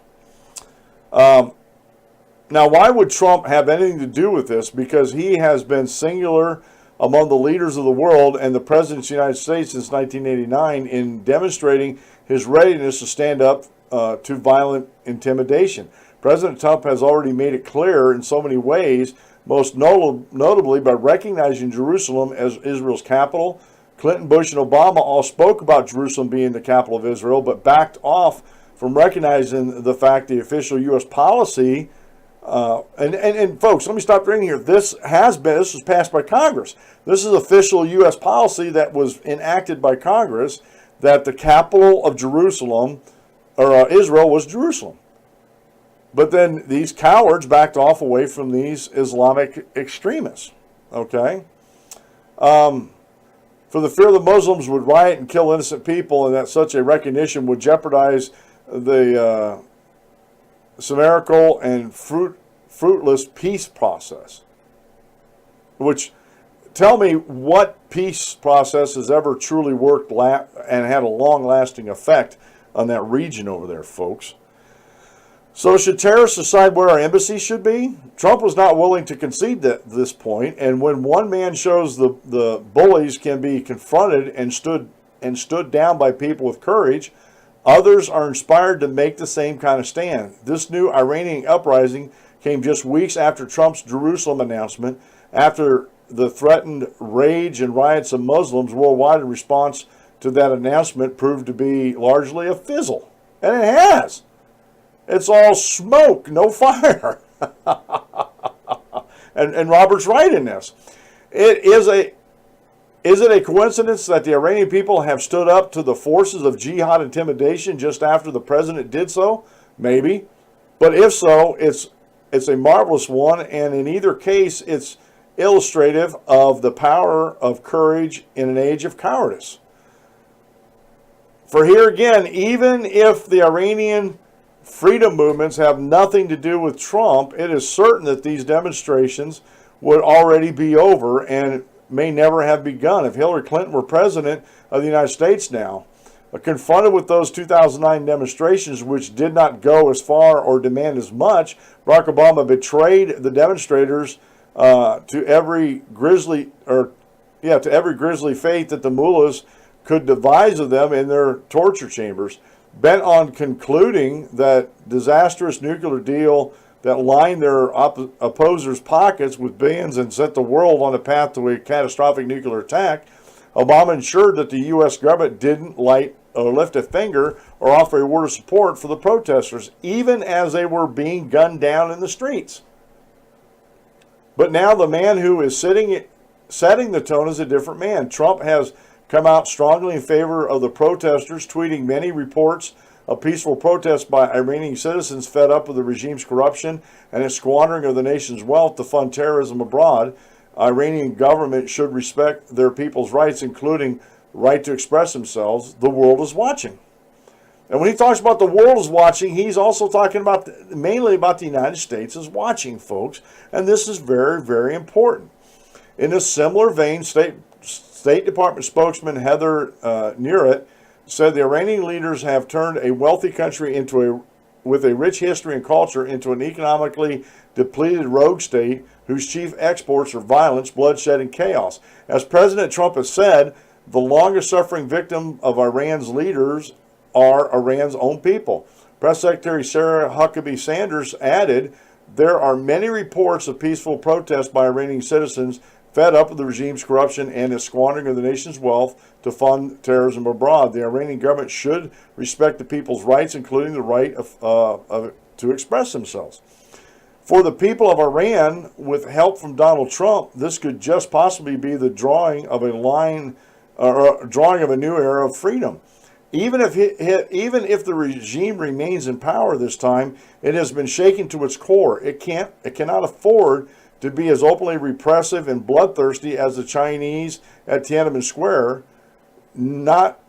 why would Trump have anything to do with this? Because he has been singular among the leaders of the world and the President of the United States since 1989 in demonstrating his readiness to stand up to violent intimidation. President Trump has already made it clear in so many ways, most notably by recognizing Jerusalem as Israel's capital. Clinton, Bush, and Obama all spoke about Jerusalem being the capital of Israel, but backed off from recognizing the fact the official U.S. policy. And folks, let me stop right here. This was passed by Congress. This is official U.S. policy that was enacted by Congress, that the capital of Jerusalem, or Israel, was Jerusalem. But then these cowards backed off away from these Islamic extremists. Okay? For the fear the Muslims would riot and kill innocent people, and that such a recognition would jeopardize the Samarical and fruitless peace process. Which, tell me what peace process has ever truly worked and had a long-lasting effect on that region over there, folks. So should terrorists decide where our embassy should be? Trump was not willing to concede at this point, and when one man shows the bullies can be confronted and stood down by people with courage, others are inspired to make the same kind of stand. This new Iranian uprising came just weeks after Trump's Jerusalem announcement, after the threatened rage and riots of Muslims worldwide in response to that announcement proved to be largely a fizzle. And it has. It's all smoke, no fire. and Robert's right in this. Is it a coincidence that the Iranian people have stood up to the forces of jihad intimidation just after the president did so? Maybe. But if so, it's a marvelous one, and in either case, it's illustrative of the power of courage in an age of cowardice. For here again, even if the Iranian freedom movements have nothing to do with Trump, it is certain that these demonstrations would already be over and may never have begun. If Hillary Clinton were president of the United States now, confronted with those 2009 demonstrations, which did not go as far or demand as much, Barack Obama betrayed the demonstrators to every grisly fate that the mullahs could devise of them in their torture chambers, bent on concluding that disastrous nuclear deal that lined their opposers' pockets with billions and set the world on a path to a catastrophic nuclear attack. Obama ensured that the U.S. government didn't lift a finger or offer a word of support for the protesters, even as they were being gunned down in the streets. But now the man who is setting the tone is a different man. Trump has come out strongly in favor of the protesters, tweeting many reports of peaceful protests by Iranian citizens fed up with the regime's corruption and its squandering of the nation's wealth to fund terrorism abroad. Iranian government should respect their people's rights, including the right to express themselves. The world is watching. And when he talks about the world is watching, he's also talking about mainly about the United States is watching, folks. And this is very, very important. In a similar vein, State Department spokesman Heather Nauert said the Iranian leaders have turned a wealthy country with a rich history and culture into an economically depleted rogue state whose chief exports are violence, bloodshed, and chaos. As President Trump has said, the longest suffering victim of Iran's leaders are Iran's own people. Press Secretary Sarah Huckabee Sanders added, there are many reports of peaceful protests by Iranian citizens fed up with the regime's corruption and its squandering of the nation's wealth to fund terrorism abroad. The Iranian government should respect the people's rights, including the right to express themselves. For the people of Iran, with help from Donald Trump, this could just possibly be the drawing of a new era of freedom. Even if the regime remains in power this time, it has been shaken to its core. It cannot afford to be as openly repressive and bloodthirsty as the Chinese at Tiananmen Square. not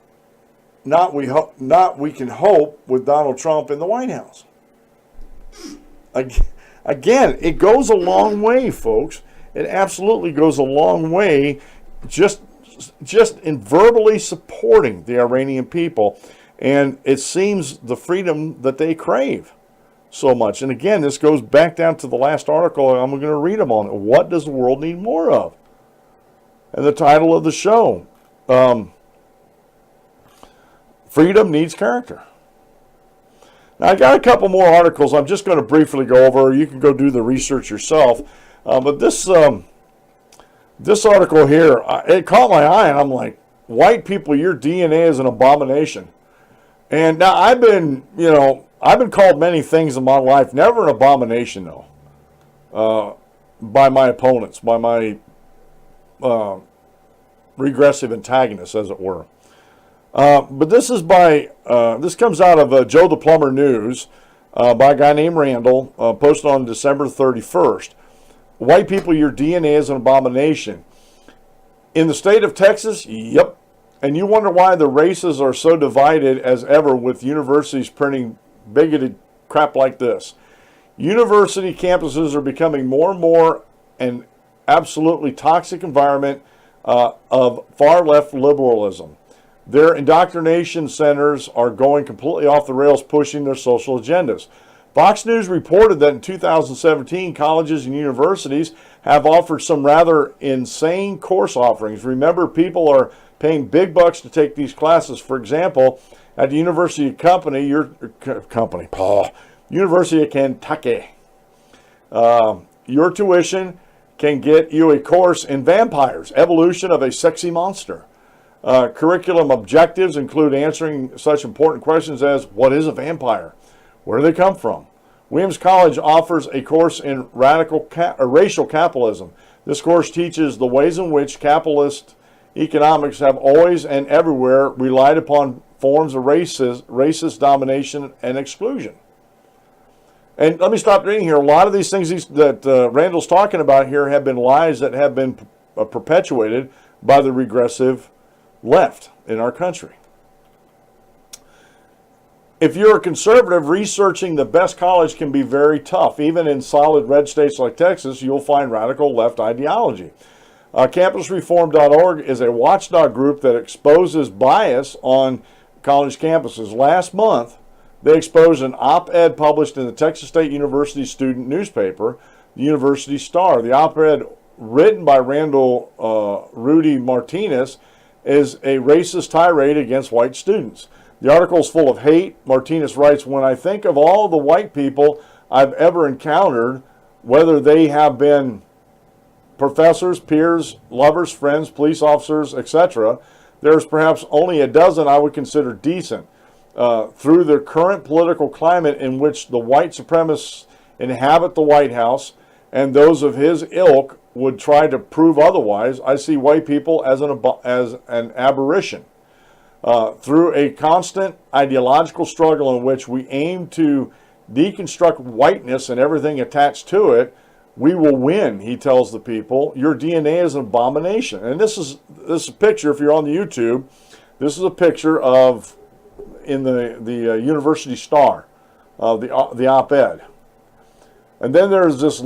we can hope with Donald Trump in the White House. Again, it goes a long way, folks. It absolutely goes a long way just in verbally supporting the Iranian people. And it seems the freedom that they crave so much. And again, this goes back down to the last article I'm going to read them on. What does the world need more of? And the title of the show, Freedom Needs Character. Now, I got a couple more articles I'm just going to briefly go over. You can go do the research yourself. But this article here, it caught my eye, and I'm like, white people, your DNA is an abomination. And now I've been called many things in my life, never an abomination, though, by my opponents, by my regressive antagonists, as it were. But this comes out of Joe the Plumber News by a guy named Randall, posted on December 31st. White people, your DNA is an abomination. In the state of Texas, yep. And you wonder why the races are so divided as ever, with universities printing bigoted crap like this. University campuses are becoming more and more an absolutely toxic environment of far-left liberalism. Their indoctrination centers are going completely off the rails, pushing their social agendas. Fox News reported that in 2017, colleges and universities have offered some rather insane course offerings. Remember, people are paying big bucks to take these classes. For example, at the University of University of Kentucky, your tuition can get you a course in vampires, evolution of a sexy monster. Curriculum objectives include answering such important questions as, what is a vampire? Where do they come from? Williams College offers a course in racial capitalism. This course teaches the ways in which capitalist economics have always and everywhere relied upon forms of racist domination and exclusion. And let me stop reading here. A lot of these things that Randall's talking about here have been lies that have been perpetuated by the regressive left in our country. If you're a conservative, researching the best college can be very tough. Even in solid red states like Texas, you'll find radical left ideology. CampusReform.org is a watchdog group that exposes bias on college campuses. Last month, they exposed an op-ed published in the Texas State University student newspaper, the University Star. The op-ed, written by Randall Rudy Martinez, is a racist tirade against white students. The article is full of hate. Martinez writes, when I think of all the white people I've ever encountered, whether they have been professors, peers, lovers, friends, police officers, etc., there's perhaps only a dozen I would consider decent. Through the current political climate in which the white supremacists inhabit the White House and those of his ilk would try to prove otherwise, I see white people as an aberration. Through a constant ideological struggle in which we aim to deconstruct whiteness and everything attached to it, we will win, he tells the people. Your DNA is an abomination. And this is a picture, if you're on the YouTube, this is a picture of, in the University Star, the op-ed. And then there's this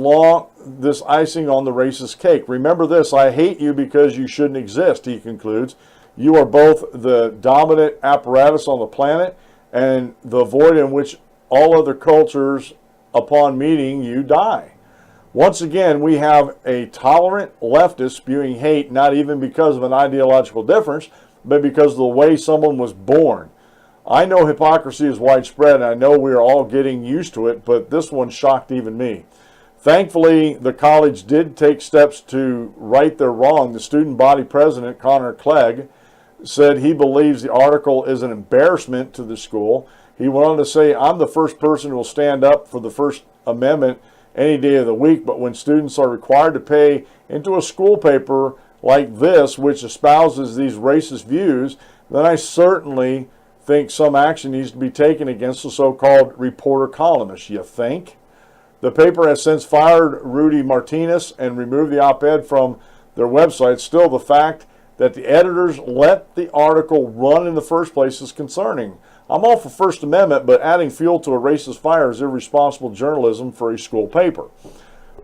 icing on the racist cake. Remember this, I hate you because you shouldn't exist, he concludes. You are both the dominant apparatus on the planet and the void in which all other cultures, upon meeting you, die. Once again, we have a tolerant leftist spewing hate, not even because of an ideological difference, but because of the way someone was born. I know hypocrisy is widespread, and I know we are all getting used to it, but this one shocked even me. Thankfully, the college did take steps to right their wrong. The student body president, Connor Clegg, said he believes the article is an embarrassment to the school. He went on to say, I'm the first person who will stand up for the First Amendment any day of the week, but when students are required to pay into a school paper like this, which espouses these racist views, then I certainly think some action needs to be taken against the so-called reporter columnists. You think? The paper has since fired Rudy Martinez and removed the op-ed from their website. Still, the fact that the editors let the article run in the first place is concerning. I'm all for First Amendment, but adding fuel to a racist fire is irresponsible journalism for a school paper.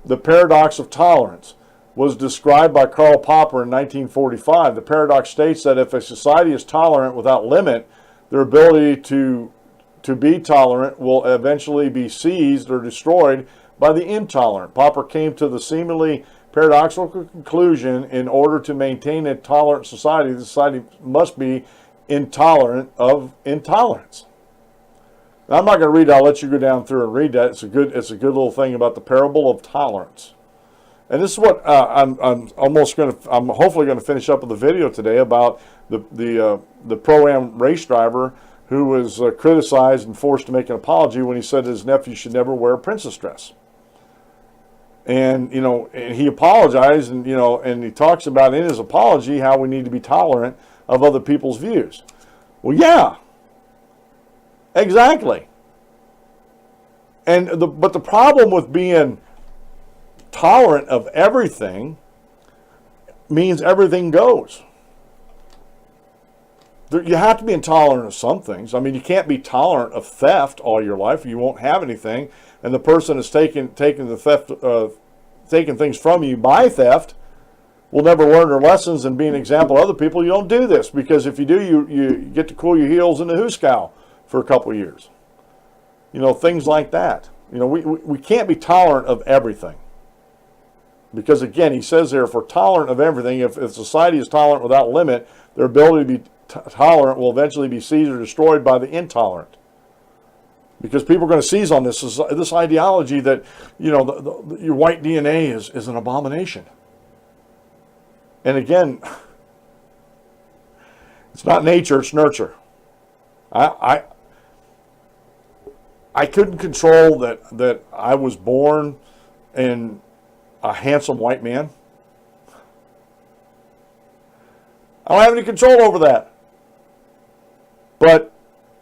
The paradox of tolerance was described by Karl Popper in 1945. The paradox states that if a society is tolerant without limit, their ability to be tolerant will eventually be seized or destroyed by the intolerant. Popper came to the seemingly paradoxical conclusion: in order to maintain a tolerant society, the society must be intolerant of intolerance. Now, I'm not going to read it. I'll let you go down through and read that. It's a good little thing about the parable of tolerance. And this is what I'm hopefully going to finish up with the video today about the Pro-Am race driver who was criticized and forced to make an apology when he said his nephew should never wear a princess dress. And and he apologized, and and he talks about in his apology how we need to be tolerant of other people's views. Well, yeah, exactly. But the problem with being tolerant of everything means everything goes. You have to be intolerant of some things. I mean, you can't be tolerant of theft all your life. You won't have anything. And the person is taking things from you by theft will never learn their lessons and be an example to other people. You don't do this, because if you do, you get to cool your heels in the hoosegow for a couple of years. Things like that. We can't be tolerant of everything. Because again, he says there, if we're tolerant of everything, if society is tolerant without limit, their ability to be tolerant will eventually be seized or destroyed by the intolerant. Because people are going to seize on this ideology that your white DNA is an abomination. And again, it's not nature, it's nurture. I couldn't control that I was born in a handsome white man. I don't have any control over that. But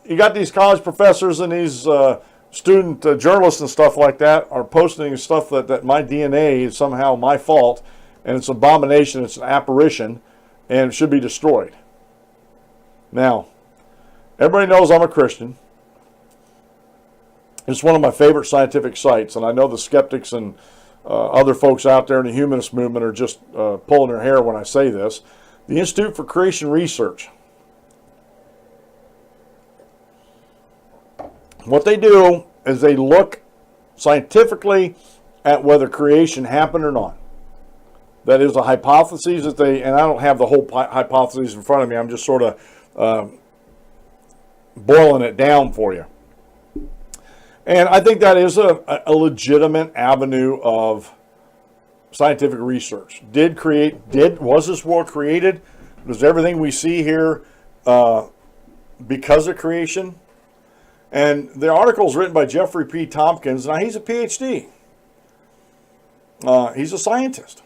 you got these college professors and these student journalists and stuff like that are posting stuff that my DNA is somehow my fault, and it's an abomination, it's an apparition, and it should be destroyed. Now, everybody knows I'm a Christian. It's one of my favorite scientific sites, and I know the skeptics and other folks out there in the humanist movement are just pulling their hair when I say this. The Institute for Creation Research. What they do is they look scientifically at whether creation happened or not. That is a hypothesis that and I don't have the whole hypothesis in front of me. I'm just sort of boiling it down for you. And I think that is a legitimate avenue of scientific research. Was this world created? Was everything we see here because of creation? And the article is written by Jeffrey P. Tompkins. Now, he's a Ph.D. He's a scientist.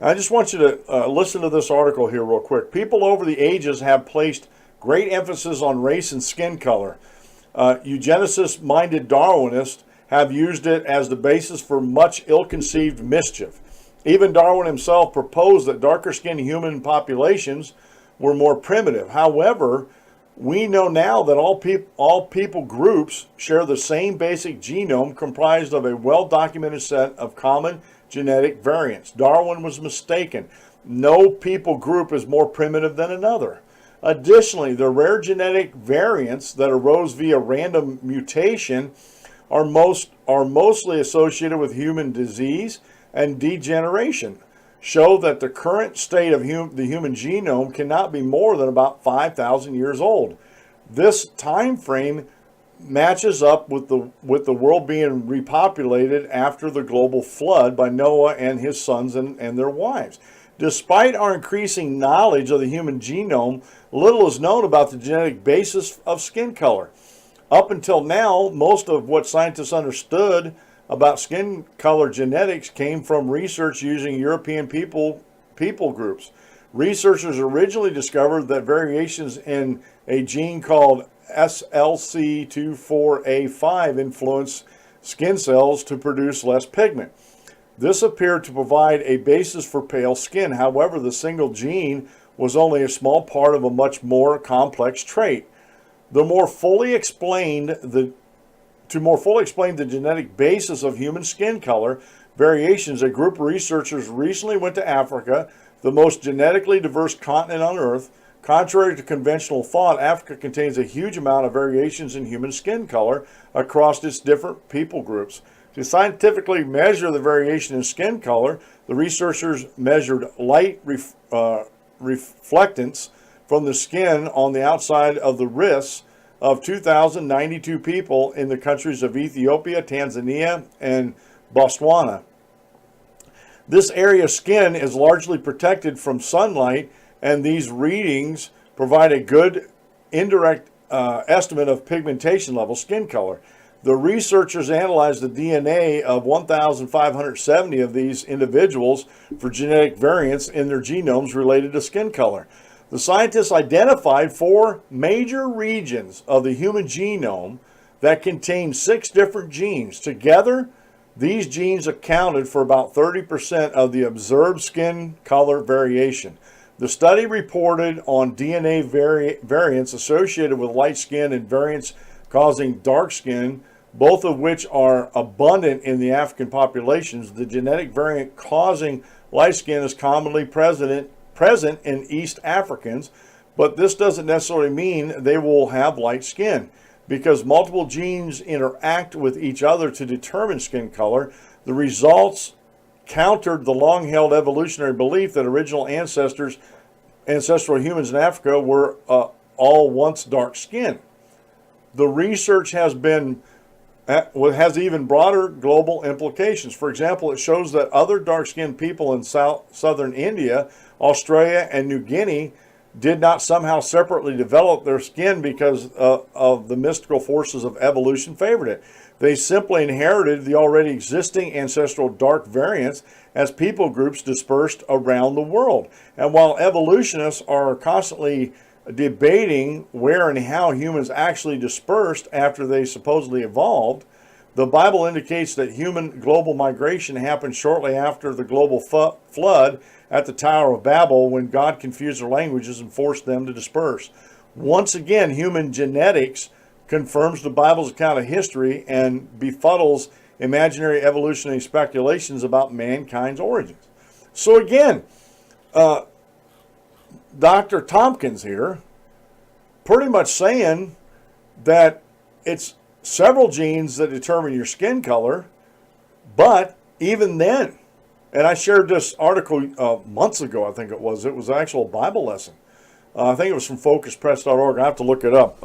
I just want you to listen to this article here real quick. People over the ages have placed great emphasis on race and skin color. Eugenicist-minded Darwinists have used it as the basis for much ill-conceived mischief. Even Darwin himself proposed that darker-skinned human populations were more primitive. However, we know now that all people groups share the same basic genome comprised of a well-documented set of common genetic variants. Darwin was mistaken. No people group is more primitive than another. Additionally, the rare genetic variants that arose via random mutation are mostly associated with human disease and degeneration, show that the current state of the human genome cannot be more than about 5,000 years old. This time frame matches up with the world being repopulated after the global flood by Noah and his sons and their wives. Despite our increasing knowledge of the human genome, little is known about the genetic basis of skin color. Up until now, most of what scientists understood about skin color genetics came from research using European people groups. Researchers originally discovered that variations in a gene called SLC24A5 influence skin cells to produce less pigment. This appeared to provide a basis for pale skin. However, the single gene was only a small part of a much more complex trait. To more fully explain the genetic basis of human skin color variations, a group of researchers recently went to Africa, the most genetically diverse continent on Earth. Contrary to conventional thought, Africa contains a huge amount of variations in human skin color across its different people groups. To scientifically measure the variation in skin color, the researchers measured light reflectance from the skin on the outside of the wrists of 2,092 people in the countries of Ethiopia, Tanzania, and Botswana. This area of skin is largely protected from sunlight, and these readings provide a good indirect estimate of pigmentation level, skin color. The researchers analyzed the DNA of 1,570 of these individuals for genetic variants in their genomes related to skin color. The scientists identified 4 major regions of the human genome that contain 6 different genes. Together, these genes accounted for about 30% of the observed skin color variation. The study reported on DNA variants associated with light skin and variants causing dark skin, both of which are abundant in the African populations. The genetic variant causing light skin is commonly present in East Africans, but this doesn't necessarily mean they will have light skin. Because multiple genes interact with each other to determine skin color, the results countered the long-held evolutionary belief that ancestral humans in Africa were all once dark-skinned. The research has even broader global implications. For example, it shows that other dark-skinned people in southern India, Australia, and New Guinea did not somehow separately develop their skin because of the mystical forces of evolution favored it. They simply inherited the already existing ancestral dark variants as people groups dispersed around the world. And while evolutionists are constantly debating where and how humans actually dispersed after they supposedly evolved, the Bible indicates that human global migration happened shortly after the global flood at the Tower of Babel, when God confused their languages and forced them to disperse. Once again, human genetics confirms the Bible's account of history and befuddles imaginary evolutionary speculations about mankind's origins. So again, Dr. Tompkins here pretty much saying that it's several genes that determine your skin color, but even then, and I shared this article months ago, I think it was an actual Bible lesson. I think it was from focuspress.org. I have to look it up.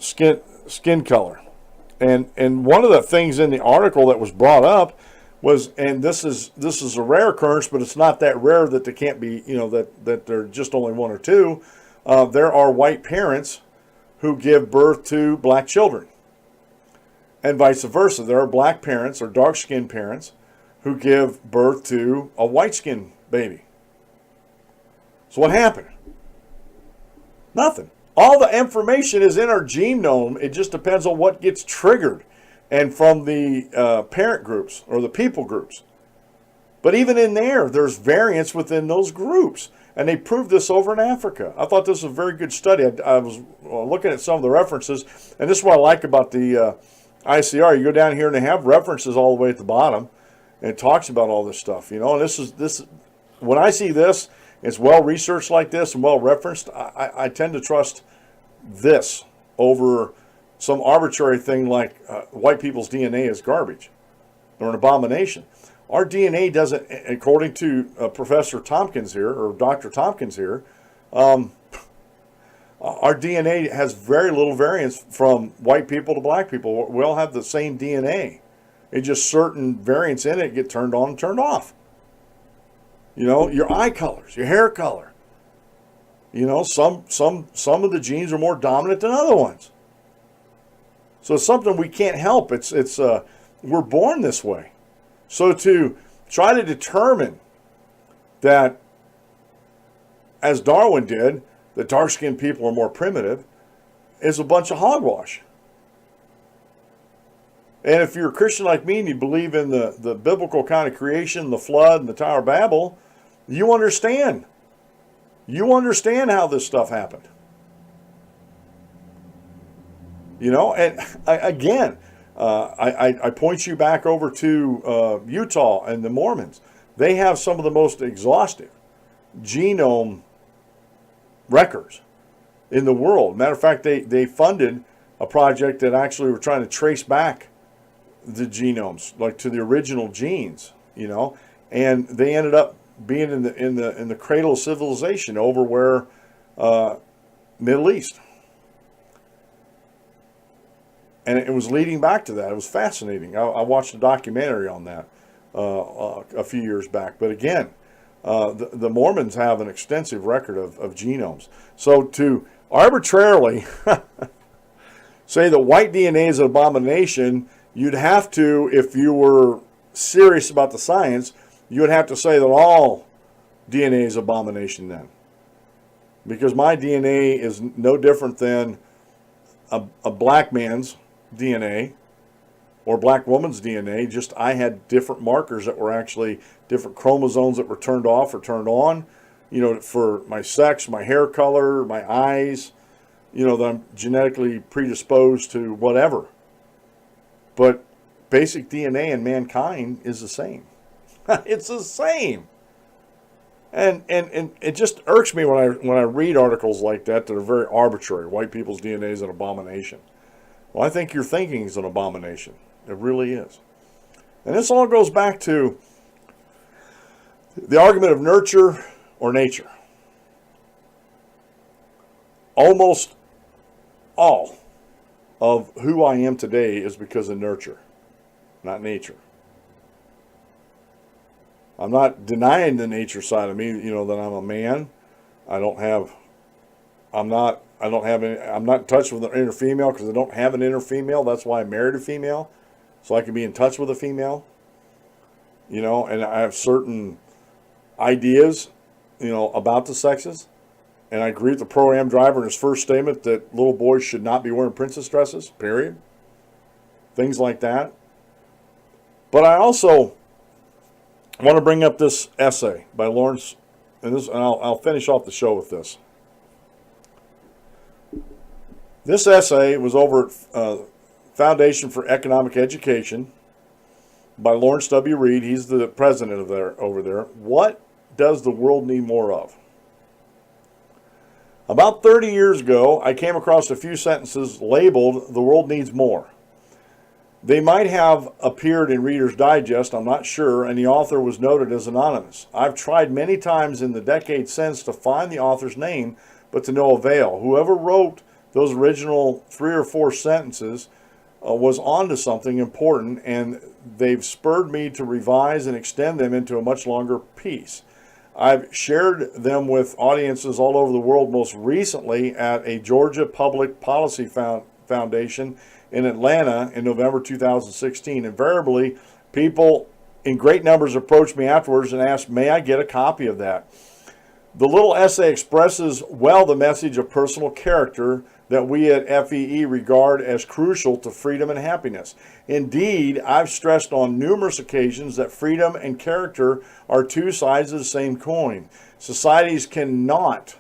Skin color. And one of the things in the article that was brought up was, and this is a rare occurrence, but it's not that rare that there can't be, that there are just only 1 or 2. There are white parents who give birth to black children, and vice versa. There are black parents or dark-skinned parents who give birth to a white-skinned baby. So what happened? Nothing. All the information is in our genome. It just depends on what gets triggered and from the parent groups or the people groups. But even in there's variance within those groups. And they proved this over in Africa. I thought this was a very good study. I was looking at some of the references, and this is what I like about the ICR. You go down here and they have references all the way at the bottom, and it talks about all this stuff. And this when I see this, it's well researched like this and well referenced. I tend to trust this over some arbitrary thing like white people's DNA is garbage or an abomination. Our DNA doesn't, according to Professor Tompkins here, or Dr. Tompkins here, our DNA has very little variance from white people to black people. We all have the same DNA. It's just certain variants in it get turned on and turned off. Your eye colors, your hair color. Some of the genes are more dominant than other ones. So it's something we can't help. We're born this way. So to try to determine that, as Darwin did, that dark-skinned people are more primitive, is a bunch of hogwash. And if you're a Christian like me and you believe in the biblical kind of creation, the flood and the Tower of Babel, you understand. You understand how this stuff happened. You know, and I point you back over to Utah and the Mormons. They have some of the most exhaustive genome records in the world. Matter of fact, they funded a project that actually were trying to trace back the genomes, like to the original genes, you know, and they ended up being in the cradle of civilization over where Middle East, and it was leading back to that. It was fascinating. I watched a documentary on that a few years back. But again, the Mormons have an extensive record of genomes. So to arbitrarily say that white DNA is an abomination, you'd have to, if you were serious about the science, you would have to say that all DNA is abomination then. Because my DNA is no different than a black man's DNA or black woman's DNA, just I had different markers that were actually different chromosomes that were turned off or turned on, you know, for my sex, my hair color, my eyes, you know, that I'm genetically predisposed to whatever. But basic DNA in mankind is the same. It's the same. And it just irks me when I read articles like that are very arbitrary. White people's DNA is an abomination. Well, I think your thinking is an abomination. It really is. And this all goes back to the argument of nurture or nature. Almost all of who I am today is because of nurture, not nature. I'm not denying the nature side of me, you know, that I'm a man. I'm not in touch with an inner female because I don't have an inner female. That's why I married a female, so I can be in touch with a female. You know, and I have certain ideas, you know, about the sexes. And I agree with the Pro-Am driver in his first statement that little boys should not be wearing princess dresses, period. Things like that. But I also want to bring up this essay by Lawrence, and I'll finish off the show with this. This essay was over at Foundation for Economic Education by Lawrence W. Reed. He's the president of over there. What does the world need more of? About 30 years ago, I came across a few sentences labeled, "The world needs more." They might have appeared in Reader's Digest, I'm not sure, and the author was noted as anonymous. I've tried many times in the decades since to find the author's name, but to no avail. Whoever wrote those original 3 or 4 sentences was onto something important, and they've spurred me to revise and extend them into a much longer piece. I've shared them with audiences all over the world, most recently at a Georgia Public Policy Foundation in Atlanta in November 2016. Invariably, people in great numbers approached me afterwards and asked, may I get a copy of that? The little essay expresses well the message of personal character that we at FEE regard as crucial to freedom and happiness. Indeed, I've stressed on numerous occasions that freedom and character are two sides of the same coin. Societies cannot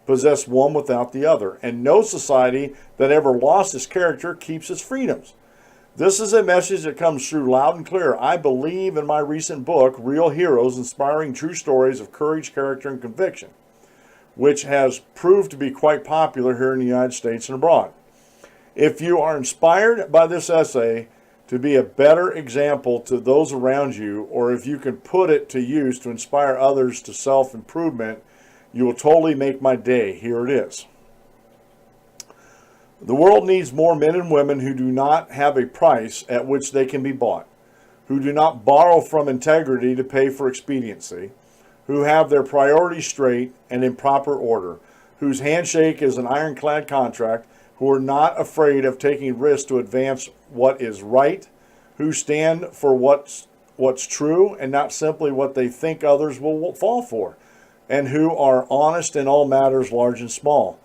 possess one without the other, and no society that ever lost its character keeps its freedoms. This is a message that comes through loud and clear. I believe in my recent book, Real Heroes, Inspiring True Stories of Courage, Character, and Conviction, which has proved to be quite popular here in the United States and abroad. If you are inspired by this essay to be a better example to those around you, or if you can put it to use to inspire others to self-improvement, you will totally make my day. Here it is. The world needs more men and women who do not have a price at which they can be bought, who do not borrow from integrity to pay for expediency, who have their priorities straight and in proper order, whose handshake is an ironclad contract, who are not afraid of taking risks to advance what is right, who stand for what's true and not simply what they think others will fall for, and who are honest in all matters large and small.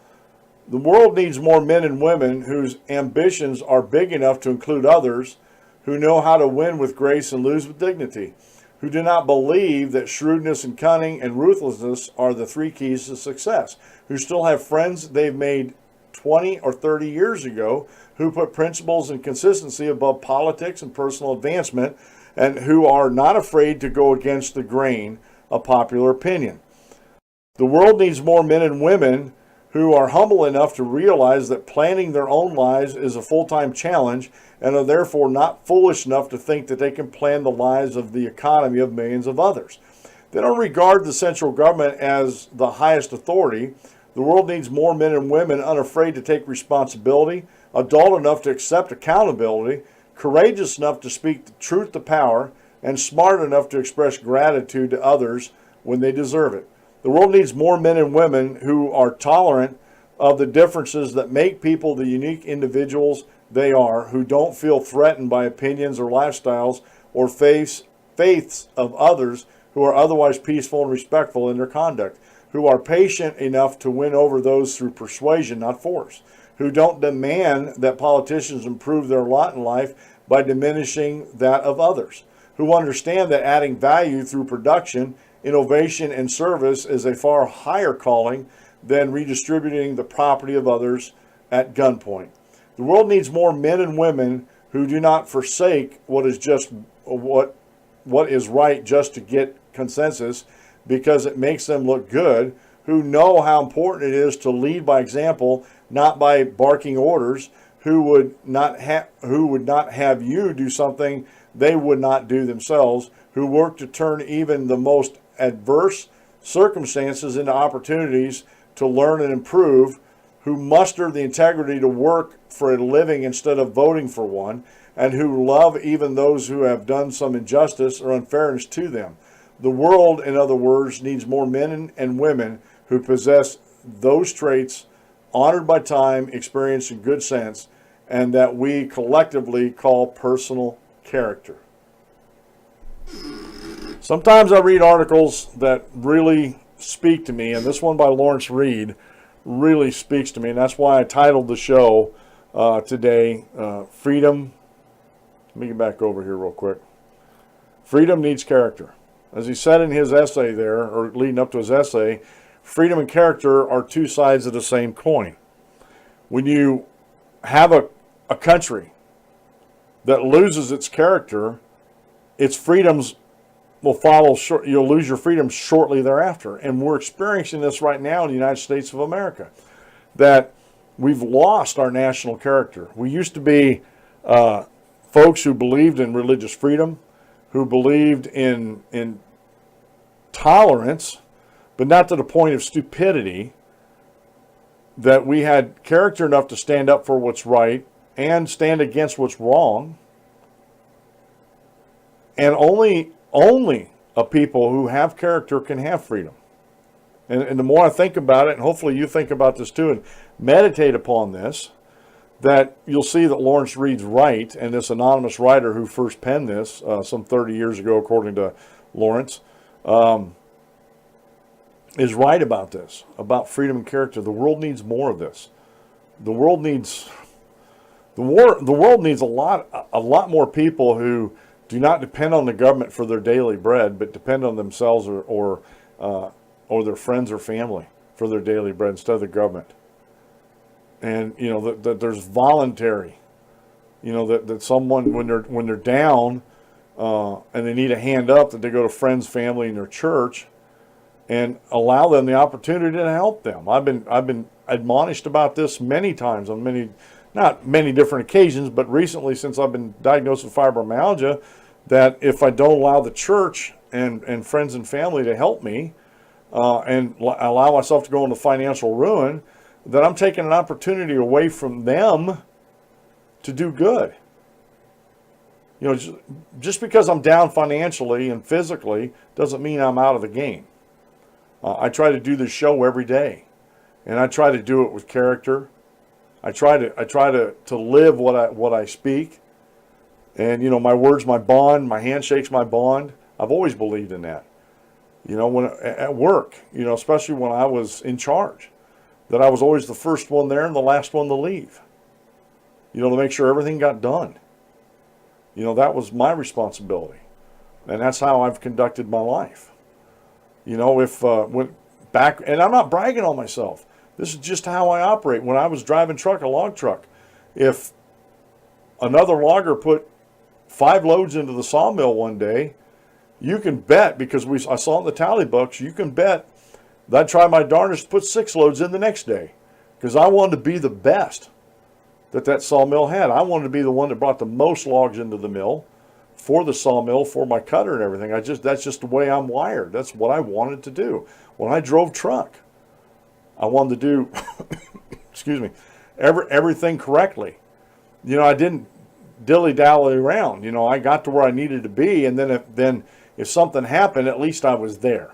The world needs more men and women whose ambitions are big enough to include others, who know how to win with grace and lose with dignity, who do not believe that shrewdness and cunning and ruthlessness are the three keys to success, who still have friends they've made 20 or 30 years ago, who put principles and consistency above politics and personal advancement, and who are not afraid to go against the grain of popular opinion. The world needs more men and women who are humble enough to realize that planning their own lives is a full-time challenge and are therefore not foolish enough to think that they can plan the lives of the economy of millions of others. They don't regard the central government as the highest authority. The world needs more men and women unafraid to take responsibility, adult enough to accept accountability, courageous enough to speak the truth to power, and smart enough to express gratitude to others when they deserve it. The world needs more men and women who are tolerant of the differences that make people the unique individuals they are, who don't feel threatened by opinions or lifestyles or faiths of others, who are otherwise peaceful and respectful in their conduct, who are patient enough to win over those through persuasion, not force, who don't demand that politicians improve their lot in life by diminishing that of others, who understand that adding value through production, innovation, and service is a far higher calling than redistributing the property of others at gunpoint. The world needs more men and women who do not forsake what is right just to get consensus because it makes them look good, who know how important it is to lead by example, not by barking orders, who would not have you do something they would not do themselves, who work to turn even the most adverse circumstances into opportunities to learn and improve, who muster the integrity to work for a living instead of voting for one, and who love even those who have done some injustice or unfairness to them. The world, in other words, needs more men and women who possess those traits, honored by time, experience, and good sense, and that we collectively call personal character. Sometimes I read articles that really speak to me, and this one by Lawrence Reed really speaks to me, and that's why I titled the show today, Freedom. Let me get back over here real quick. Freedom needs character. As he said in his essay there, or leading up to his essay, freedom and character are two sides of the same coin. When you have a country that loses its character, its freedoms will follow short. You'll lose your freedom shortly thereafter. And we're experiencing this right now in the United States of America, that we've lost our national character. We used to be folks who believed in religious freedom, who believed in tolerance, but not to the point of stupidity, that we had character enough to stand up for what's right and stand against what's wrong. And only a people who have character can have freedom. And the more I think about it, and hopefully you think about this too, and meditate upon this, that you'll see that Lawrence Reed's right, and this anonymous writer who first penned this some 30 years ago, according to Lawrence, is right about this, about freedom and character. The world needs more of this. The world needs a lot more people who do not depend on the government for their daily bread, but depend on themselves or their friends or family for their daily bread instead of the government. And you know that there's voluntary, you know, that someone when they're down and they need a hand up, that they go to friends, family, and their church, and allow them the opportunity to help them. I've been admonished about this many times on not many different occasions, but recently, since I've been diagnosed with fibromyalgia, that if I don't allow the church and friends and family to help me and allow myself to go into financial ruin, that I'm taking an opportunity away from them to do good. You know, just because I'm down financially and physically doesn't mean I'm out of the game. I try to do this show every day, and I try to do it with character. I try to live what I speak, and you know, my words, my bond, my handshake's my bond. I've always believed in that. You know, when at work, you know, especially when I was in charge, that I was always the first one there and the last one to leave. You know, to make sure everything got done. That was my responsibility. And that's how I've conducted my life. If when back, and I'm not bragging on myself. This is just how I operate. When I was driving a log truck, if another logger put 5 loads into the sawmill one day, you can bet, because I saw in the tally books, you can bet that I'd try my darndest to put 6 loads in the next day, because I wanted to be the best that sawmill had. I wanted to be the one that brought the most logs into the mill for the sawmill, for my cutter and everything. That's just the way I'm wired. That's what I wanted to do. When I drove truck, I wanted to do, excuse me, everything correctly. I didn't dilly-dally around. I got to where I needed to be, and then if something happened, at least I was there.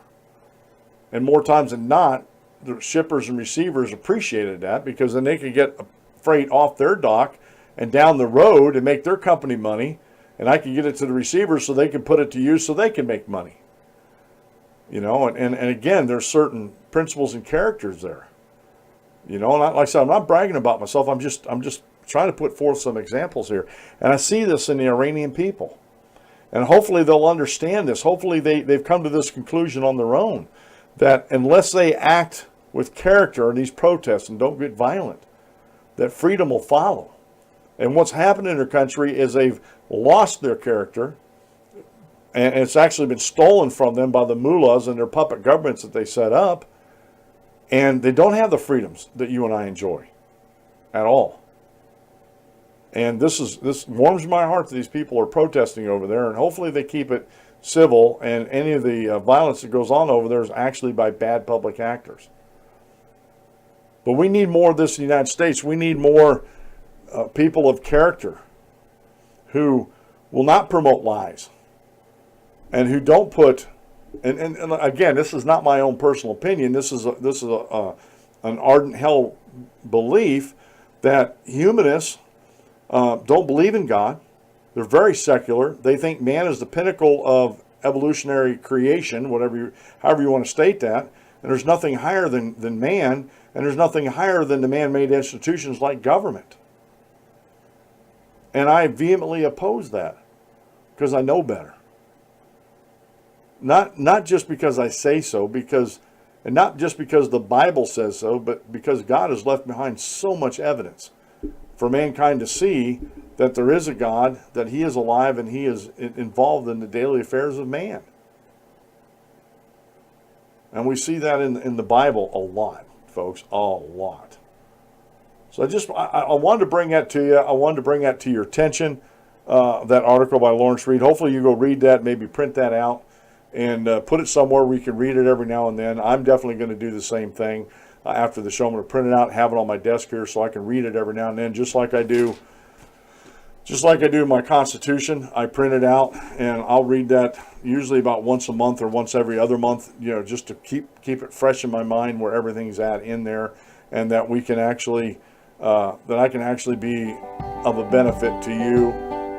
And more times than not, the shippers and receivers appreciated that, because then they could get freight off their dock and down the road and make their company money, and I could get it to the receivers so they can put it to use so they can make money. And again, there's certain principles and characters there. And like I said, I'm not bragging about myself. I'm just trying to put forth some examples here. And I see this in the Iranian people. And hopefully they'll understand this. Hopefully they've come to this conclusion on their own, that unless they act with character in these protests and don't get violent, that freedom will follow. And what's happened in their country is they've lost their character, and it's actually been stolen from them by the mullahs and their puppet governments that they set up, and they don't have the freedoms that you and I enjoy at all. And this warms my heart that these people are protesting over there, and hopefully they keep it civil, and any of the violence that goes on over there is actually by bad public actors. But we need more of this in the United States. We need more people of character who will not promote lies, and who don't put, and again, this is not my own personal opinion. This is an ardent held belief that humanists don't believe in God. They're very secular. They think man is the pinnacle of evolutionary creation, however you want to state that, and there's nothing higher than man, and there's nothing higher than the man-made institutions like government. And I vehemently oppose that, because I know better. Not just because I say so, and not just because the Bible says so, but because God has left behind so much evidence for mankind to see that there is a God, that He is alive, and He is involved in the daily affairs of man. And we see that in the Bible a lot, folks, a lot. So I wanted to bring that to you. I wanted to bring that to your attention, that article by Lawrence Reed. Hopefully you go read that, maybe print that out, and put it somewhere where you can read it every now and then. I'm definitely going to do the same thing after the show. I'm going to print it out and have it on my desk here so I can read it every now and then, just like I do my Constitution. I print it out, and I'll read that usually about once a month or once every other month, just to keep it fresh in my mind where everything's at in there, and that we can actually, that I can actually be of a benefit to you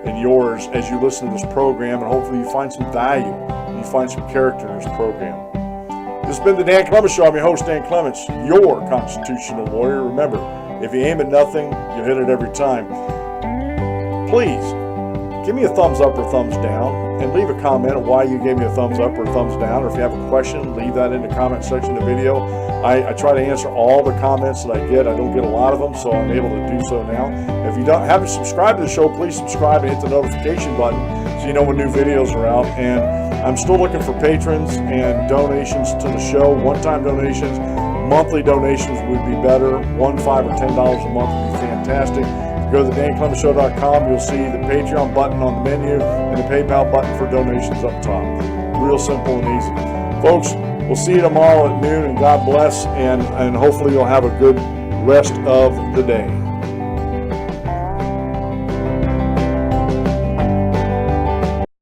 and yours as you listen to this program, and hopefully you find some value, you find some character in this program. This has been the Dan Clements Show. I'm your host, Dan Clements, your constitutional lawyer. Remember, if you aim at nothing, you hit it every time. Please give me a thumbs up or thumbs down, and leave a comment of why you gave me a thumbs up or thumbs down. Or if you have a question, leave that in the comment section of the video. I try to answer all the comments that I get. I don't get a lot of them, so I'm able to do so now. If you haven't subscribed to the show, please subscribe and hit the notification button so you know when new videos are out. And I'm still looking for patrons and donations to the show. One-time donations, monthly donations would be better. $1, $5, or $10 a month would be fantastic. Go to the DanClementsShow.com. You'll see the Patreon button on the menu and the PayPal button for donations up top. Real simple and easy. Folks, we'll see you tomorrow at noon, and God bless, and hopefully you'll have a good rest of the day.